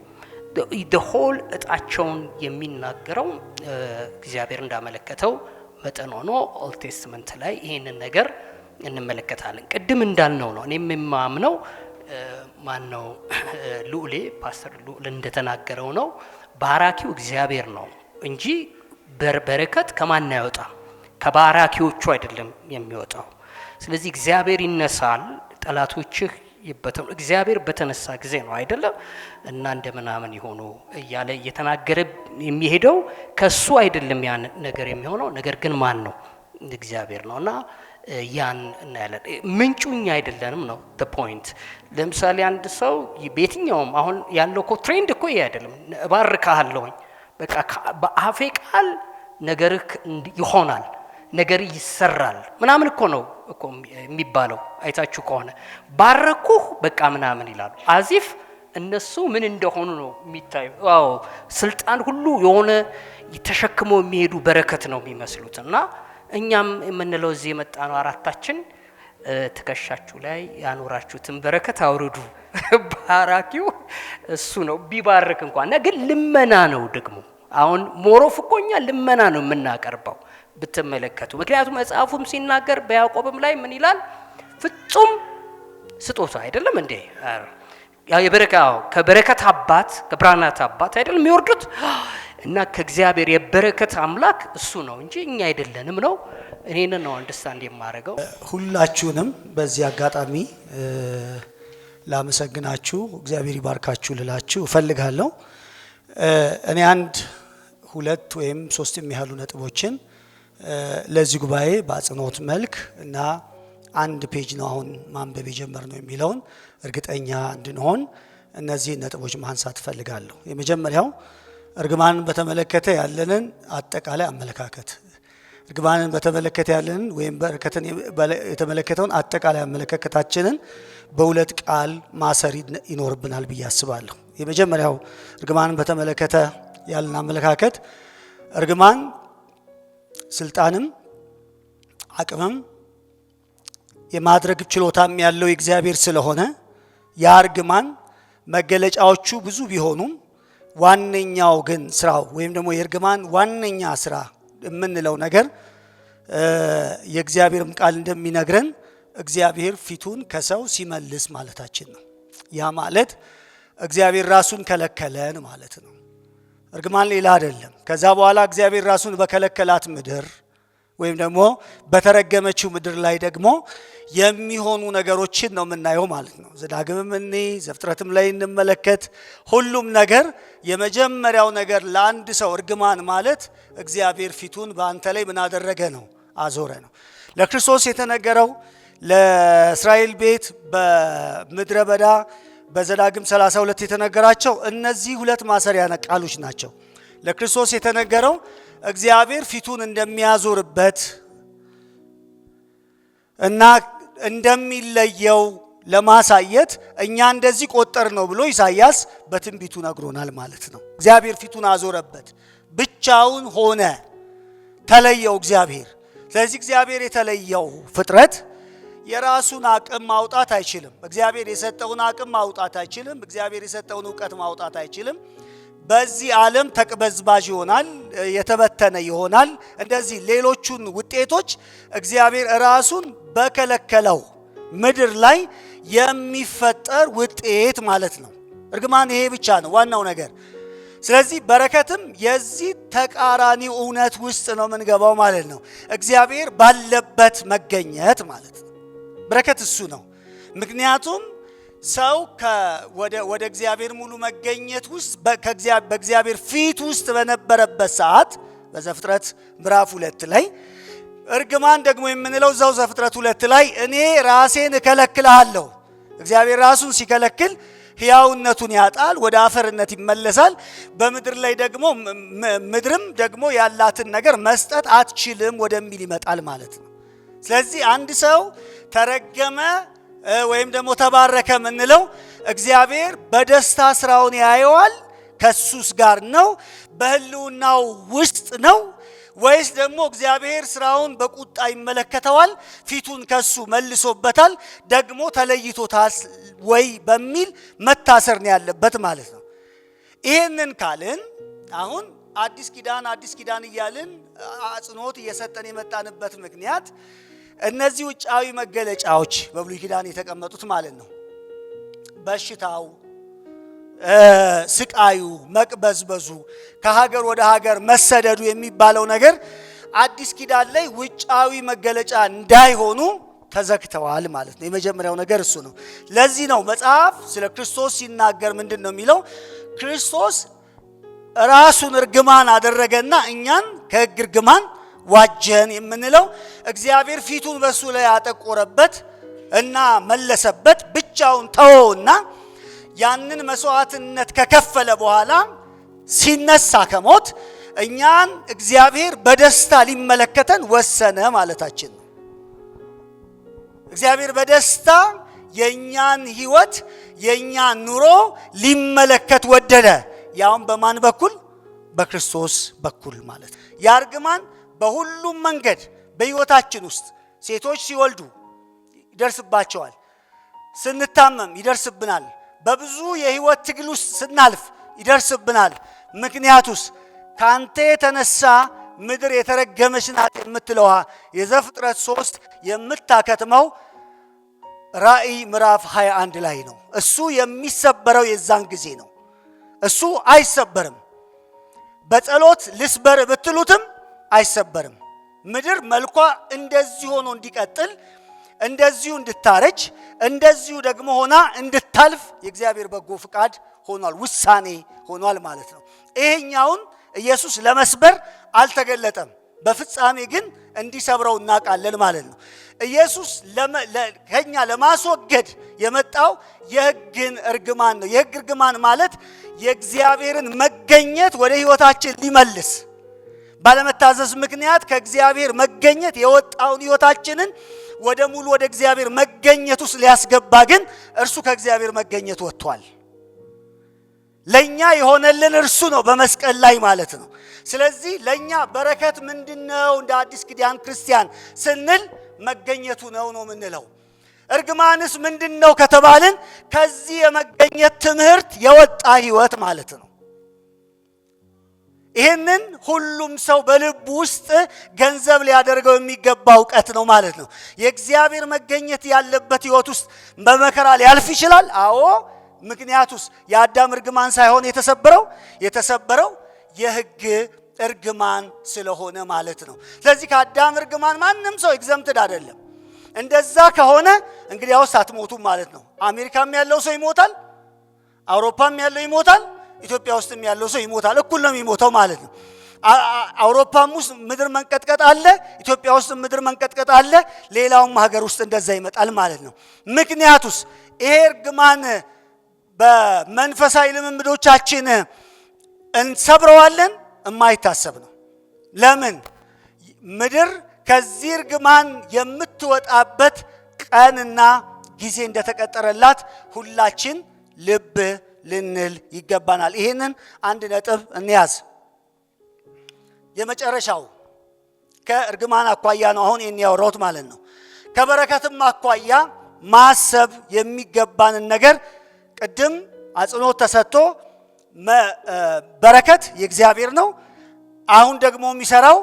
the whole እጣቸውን የሚናገረው እግዚአብሔር እንዳመለከተው መጠን ሆኖ ኦልድ ቴስትመንት ላይ ይሄንን ነገር እንመለከታለን። ቅድም እንዳልነው ነው እኔም የማምነው ማነው ሉሌ ፓስተር ሉል እንደተናገረው ነው ባራኪው እግዚአብሔር ነው እንጂ በረከት ከማን አይወጣም፣ ከባራኪዎቹ አይደለም የሚወጣው። ስለዚህ እግዚአብሔር ይነሳል፣ ጠላቶችህ ይበተኑ። እግዚአብሔር በተነሳ ጊዜ ነው አይደለም እና እንደምናምን ይሆኑ እያለ እየተናገረ የሚሄደው ከሱ አይደለም ያን ነገር የሚሆነው። ነገር ግን ማን ነው? እግዚአብሔር ነውና ያን እናያለን። ምንጩኛ አይደለንም ነው the point። ለምሳሌ አንድ ሰው በየትኛውም አሁን ያለው እኮ ትሬንድ እኮ ይሄ አይደለም እባርካለሁኝ በቃ በአፌ ቃል ነገርህ ይሆናል፣ ነገር ይሰራል ምናምን እኮ ነው እኮ የሚባለው አይታችሁ ከሆነ ባረኩህ በቃ ምናምን ይላሉ አዚፍ እነሱ ምን እንደሆኑ ነው የሚታየው አዎ ስልጣን ሁሉ የሆነ ተሸክመው የሚሄዱ በረከት ነው የሚመስሉትና እኛም የምንለው እዚህ የመጣ ነው አራታችን ትከሻችሁ ላይ ያኖራችሁትን በረከት አውርዱ ባራኪው እሱ ነው ቢባርክ እንኳን ግን ልመና ነው ደግሞ አሁን ሞሮፍ እኮኛ ልመና ነው የምናቀርበው ብትመለከቱ ምክንያቱም መጽሐፉም ሲናገር በያዕቆብም ላይ ምን ይላል ፍጹም ስጦታ አይደለም እንዴ ያ የበረካው ከበረከት አባት ከብርሃናት አባት አይደለም የሚወርዱት እና ከእግዚአብሔር የበረከት አምላክ እሱ ነው እንጂ እኛ አይደለንም ነው እኔን ነው አንደርስታንድ የማረጋው ሁላችሁንም በዚህ አጋጣሚ ላመሰግናችሁ እግዚአብሔር ይባርካችሁ ልላችሁ እፈልጋለሁ እኔ አንድ ሁለት ወይም ሶስት የሚያህሉ ነጥቦችን ለዚህ ጉባኤ በአጽንኦት መልክ እና አንድ ፔጅ ነው አሁን ማንበብ የጀመርነው የሚለውን እርግጠኛ እንድንሆን እነዚህ ነጥቦች ማንሳት እፈልጋለሁ የመጀመሪያው እርግማንን በተመለከተ ያለንን አጠቃላይ አመለካከት እርግማንን በተመለከተ ያለንን ወይም በረከትን የተመለከተውን አጠቃላይ አመለካከታችንን በሁለት ቃል ማሰር ይኖርብናል ብዬ አስባለሁ የመጀመሪያው እርግማንን በተመለከተ ያለን አመለካከት እርግማን ስልጣንም አቅምም የማድረግ ችሎታም ያለው የእግዚአብሔር ስለሆነ ያ እርግማን መገለጫዎቹ ብዙ ቢሆኑም ዋነኛው ግን ስራው ወይም ደግሞ የእርግማን ዋነኛ ስራ የምንለው ነገር የእግዚአብሔርም ቃል እንደሚነግረን እግዚአብሔር ፊቱን ከሰው ሲመልስ ማለታችን ነው ያ ማለት እግዚአብሔር ራሱን ከለከለን ማለት ነው እርግማን ሌላ አይደለም ከዛ በኋላ እግዚአብሔር ራሱን በከለከላት ምድር ወይም ደግሞ በተረገመችው ምድር ላይ ደግሞ የሚሆኑ ነገሮችን ነው የምናየው ማለት ነው ዘዳግምም እኔ ዘፍጥረትም ላይ እንመለከት ሁሉም ነገር የመጀመሪያው ነገር ለአንድ ሰው እርግማን ማለት እግዚአብሔር ፊቱን በአንተ ላይ ምን አደረገ ነው አዞረ ነው ለክርስቶስ የተነገረው ለእስራኤል ቤት በምድረ በዳ በዘዳግም 32 የተነገራቸው እነዚህ ሁለት ማሰሪያ ቃሎች ናቸው ለክርስቶስ የተነገረው እግዚአብሔር ፊቱን እንደሚያዞርበት እና እንደሚለየው ለማሳየት እኛ እንደዚህ ቆጠር ነው ብሎ ኢሳይያስ በትንቢቱ ነግሮናል ማለት ነው እግዚአብሔር ፊቱን አዞረበት ብቻውን ሆነ ተለየው እግዚአብሔር ስለዚህ እግዚአብሔር የተለየው ፍጥረት የራሱን አቅም ማውጣት አይችልም እግዚአብሔር የሰጠውን አቅም ማውጣት አይችልም እግዚአብሔር የሰጠውን ዕውቀት ማውጣት አይችልም በዚህ ዓለም ተቅበዝባዥ ይሆናል የተበተነ ይሆናል እንደዚህ ሌሎቹን ውጤቶች እግዚአብሔር ራሱን በከለከለው ምድር ላይ የሚፈጠር ውጤት ማለት ነው እርግማን ይሄ ብቻ ነው ዋናው ነገር ስለዚህ በረከትም የዚህ ተቃራኒ እውነት ውስጥ ነው የምንገባው ማለት ነው እግዚአብሔር ባለበት መገኘት ማለት ነው በረከት እሱ ነው ምክንያቱም ሰው ወደ እግዚአብሔር ሙሉ መገኘት ውስጥ በእግዚአብሔር ፊት ውስጥ በነበረበት ሰዓት በዘፍጥረት ምዕራፍ 2 ላይ እርግማን ደግሞ የምንለው እዛው ዘፍጥረት 2 ላይ እኔ ራሴን እከለክልሃለሁ እግዚአብሔር ራሱን ሲከለክል ሕያውነቱን ያጣል ወደ አፈርነት ይመለሳል በምድር ላይ ደግሞ ምድርም ደግሞ ያላትን ነገር መስጠት አትችልም ወደሚል ይመጣል ማለት ነው ስለዚህ አንድ ሰው ተረገመ ወይም ደግሞ ተባረከ ምንለው እግዚአብሔር በደስታ ስራውን ያየዋል ከሱስ ጋር ነው በህልውናው ውስጥ ነው ወይስ ደግሞ እግዚአብሔር ስራውን በቁጣ ይመለከተዋል ፊቱን ከሱ መልሶበታል ደግሞ ተለይቶታል ወይ በሚል መታሰር ነው ያለበት ማለት ነው ይሄንን ካልን አሁን አዲስ ኪዳን እያልን አጽንኦት እየሰጠን የመጣንበት ምክንያት እነዚህ ውጫዊ መገለጫዎች በብሉይ ኪዳን የተቀመጡት ማለት ነው በሽታው ስቃዩ መቅበዝበዙ ከሀገር ወደ ሀገር መሰደዱ የሚባለው ነገር አዲስ ኪዳን ላይ ውጫዊ መገለጫ እንዳይሆኑ ተዘክተዋል ማለት ነው የመጀመሪያው ነገር እሱ ነው ለዚህ ነው መጽሐፍ ስለ ክርስቶስ ሲናገር ምንድነው የሚለው ክርስቶስ ራሱን እርግማን አደረገና እኛን ከሕግ እርግማን ዋጀን የምንለው እግዚአብሔር ፊቱን በሱ ላይ ያጠቆረበት እና መለሰበት ብቻውን ተወውና ያንን መስዋዕትነት ከከፈለ በኋላ ሲነሳ ከሞት እኛን እግዚአብሔር በደስታ ሊመለከተን ወሰነ ማለታችን ነው እግዚአብሔር በደስታ የኛን ህይወት የኛን ኑሮ ሊመለከት ወደደ። ያውም በማን በኩል? በክርስቶስ በኩል ማለት ነው። ያርግማን በሁሉም መንገድ በህይወታችን ውስጥ ሴቶች ሲወልዱ ይደርስባቸዋል፣ ስንታመም ይደርስብናል፣ በብዙ የህይወት ትግል ውስጥ ስናልፍ ይደርስብናል። ምክንያቱስ ካንተ የተነሳ ምድር የተረገመች ናት የምትለዋ የዘፍጥረት 3 የምታከትመው ራእይ ምዕራፍ 21 ላይ ነው። እሱ የሚሰበረው የዛን ጊዜ ነው። እሱ አይሰበርም። በጸሎት ልስበር ብትሉትም አይሰበርም። ምድር መልኳ እንደዚህ ሆኖ እንዲቀጥል፣ እንደዚሁ እንድታረጅ፣ እንደዚሁ ደግሞ ሆና እንድታልፍ የእግዚአብሔር በጎ ፍቃድ ሆኗል፣ ውሳኔ ሆኗል ማለት ነው። ይሄኛውን ኢየሱስ ለመስበር አልተገለጠም። በፍጻሜ ግን እንዲሰብረው እናውቃለን ማለት ነው። ኢየሱስ ከኛ ለማስወገድ የመጣው የሕግን እርግማን ነው። የሕግ እርግማን ማለት የእግዚአብሔርን መገኘት ወደ ህይወታችን ሊመልስ፣ ባለመታዘዝ ምክንያት ከእግዚአብሔር መገኘት የወጣውን ህይወታችንን ወደ ሙሉ ወደ እግዚአብሔር መገኘት ውስጥ ሊያስገባ ግን እርሱ ከእግዚአብሔር መገኘት ወጥቷል። ለኛ የሆነልን እርሱ ነው በመስቀል ላይ ማለት ነው። ስለዚህ ለኛ በረከት ምንድነው? እንደ አዲስ ኪዳን ክርስቲያን ስንል መገኘቱ ነው የምንለው። እርግማንስ ምንድነው ከተባልን ከዚህ የመገኘት ትምህርት የወጣ ህይወት ማለት ነው። ይህንን ሁሉም ሰው በልቡ ውስጥ ገንዘብ ሊያደርገው የሚገባ እውቀት ነው ማለት ነው። የእግዚአብሔር መገኘት ያለበት ህይወት ውስጥ በመከራ ሊያልፍ ይችላል። አዎ፣ ምክንያቱስ የአዳም እርግማን ሳይሆን የተሰበረው የሕግ እርግማን ስለሆነ ማለት ነው። ስለዚህ ከአዳም እርግማን ማንም ሰው ኤግዘምትድ አይደለም። እንደዛ ከሆነ እንግዲያውስ አትሞቱም ማለት ነው። አሜሪካም ያለው ሰው ይሞታል፣ አውሮፓም ያለው ይሞታል፣ ኢትዮጵያ ውስጥም ያለው ሰው ይሞታል። እኩል ነው የሚሞተው ማለት ነው። አውሮፓም ውስጥ ምድር መንቀጥቀጥ አለ፣ ኢትዮጵያ ውስጥ ምድር መንቀጥቀጥ አለ፣ ሌላውም ሀገር ውስጥ እንደዛ ይመጣል ማለት ነው። ምክንያቱስ ይሄ እርግማን በመንፈሳዊ ልምምዶቻችን እንሰብረዋለን? የማይታሰብ ነው። ለምን? ምድር ከዚህ እርግማን የምትወጣበት ቀንና ጊዜ እንደተቀጠረላት ሁላችን ልብ ልንል ይገባናል። ይህንን አንድ ነጥብ እንያዝ። የመጨረሻው ከእርግማን አኳያ ነው አሁን የሚያወራውት ማለት ነው። ከበረከትም አኳያ ማሰብ የሚገባንን ነገር ቅድም አጽንኦት ተሰጥቶ በረከት የእግዚአብሔር ነው፣ አሁን ደግሞ የሚሰራው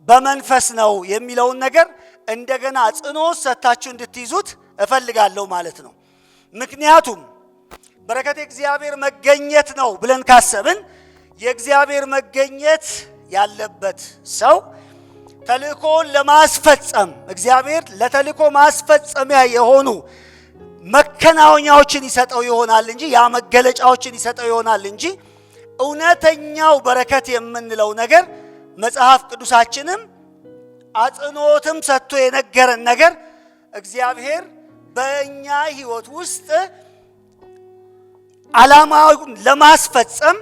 በመንፈስ ነው የሚለውን ነገር እንደገና አጽንኦት ሰጥታችሁ እንድትይዙት እፈልጋለሁ ማለት ነው። ምክንያቱም በረከት የእግዚአብሔር መገኘት ነው ብለን ካሰብን የእግዚአብሔር መገኘት ያለበት ሰው ተልእኮን ለማስፈጸም እግዚአብሔር ለተልእኮ ማስፈጸሚያ የሆኑ መከናወኛዎችን ይሰጠው ይሆናል እንጂ ያ መገለጫዎችን ይሰጠው ይሆናል እንጂ እውነተኛው በረከት የምንለው ነገር መጽሐፍ ቅዱሳችንም አጽንኦትም ሰጥቶ የነገረን ነገር እግዚአብሔር በእኛ ህይወት ውስጥ ዓላማውን ለማስፈጸም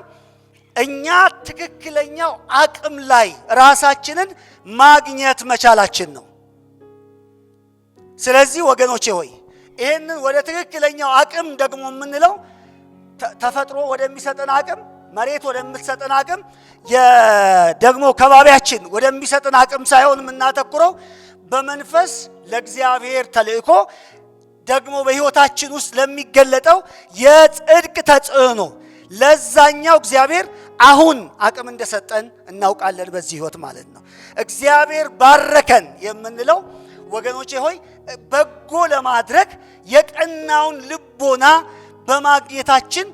እኛ ትክክለኛው አቅም ላይ ራሳችንን ማግኘት መቻላችን ነው። ስለዚህ ወገኖቼ ሆይ ይህንን ወደ ትክክለኛው አቅም ደግሞ የምንለው ተፈጥሮ ወደሚሰጠን አቅም፣ መሬት ወደምትሰጠን አቅም፣ ደግሞ ከባቢያችን ወደሚሰጠን አቅም ሳይሆን የምናተኩረው በመንፈስ ለእግዚአብሔር ተልእኮ ደግሞ በህይወታችን ውስጥ ለሚገለጠው የጽድቅ ተጽዕኖ ለዛኛው እግዚአብሔር አሁን አቅም እንደሰጠን እናውቃለን። በዚህ ህይወት ማለት ነው እግዚአብሔር ባረከን የምንለው ወገኖቼ ሆይ በጎ ለማድረግ የቀናውን ልቦና በማግኘታችን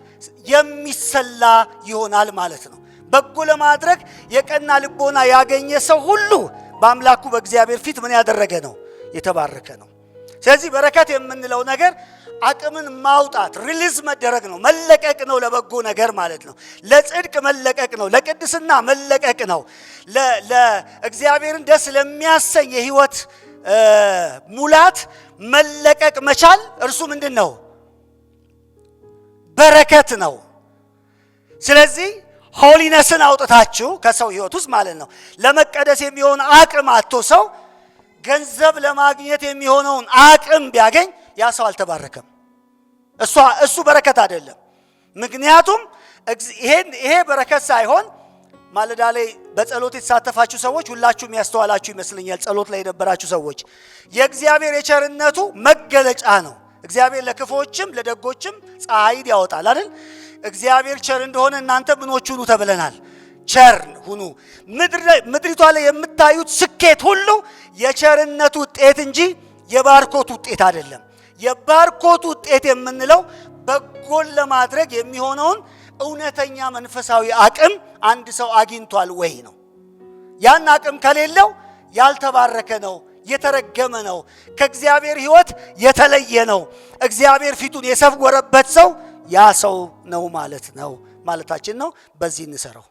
የሚሰላ ይሆናል ማለት ነው። በጎ ለማድረግ የቀና ልቦና ያገኘ ሰው ሁሉ በአምላኩ በእግዚአብሔር ፊት ምን ያደረገ ነው? የተባረከ ነው። ስለዚህ በረከት የምንለው ነገር አቅምን ማውጣት ሪሊዝ መደረግ ነው፣ መለቀቅ ነው፣ ለበጎ ነገር ማለት ነው። ለጽድቅ መለቀቅ ነው፣ ለቅድስና መለቀቅ ነው፣ ለእግዚአብሔርን ደስ ለሚያሰኝ የህይወት ሙላት መለቀቅ መቻል እርሱ ምንድን ነው? በረከት ነው። ስለዚህ ሆሊነስን አውጥታችሁ ከሰው ህይወት ውስጥ ማለት ነው ለመቀደስ የሚሆን አቅም አጥቶ ሰው ገንዘብ ለማግኘት የሚሆነውን አቅም ቢያገኝ ያ ሰው አልተባረከም። እሱ በረከት አይደለም። ምክንያቱም ይሄ በረከት ሳይሆን ማለዳ ላይ በጸሎት የተሳተፋችሁ ሰዎች ሁላችሁም ያስተዋላችሁ ይመስለኛል። ጸሎት ላይ የነበራችሁ ሰዎች የእግዚአብሔር የቸርነቱ መገለጫ ነው። እግዚአብሔር ለክፎችም ለደጎችም ፀሐይን ያወጣል አይደል? እግዚአብሔር ቸር እንደሆነ እናንተ ምኖች ሁኑ ተብለናል። ቸር ሁኑ። ምድሪቷ ላይ የምታዩት ስኬት ሁሉ የቸርነቱ ውጤት እንጂ የባርኮት ውጤት አይደለም። የባርኮት ውጤት የምንለው በጎን ለማድረግ የሚሆነውን እውነተኛ መንፈሳዊ አቅም አንድ ሰው አግኝቷል ወይ ነው። ያን አቅም ከሌለው ያልተባረከ ነው፣ የተረገመ ነው፣ ከእግዚአብሔር ሕይወት የተለየ ነው። እግዚአብሔር ፊቱን የሰወረበት ሰው ያ ሰው ነው ማለት ነው ማለታችን ነው። በዚህ እንሰራው።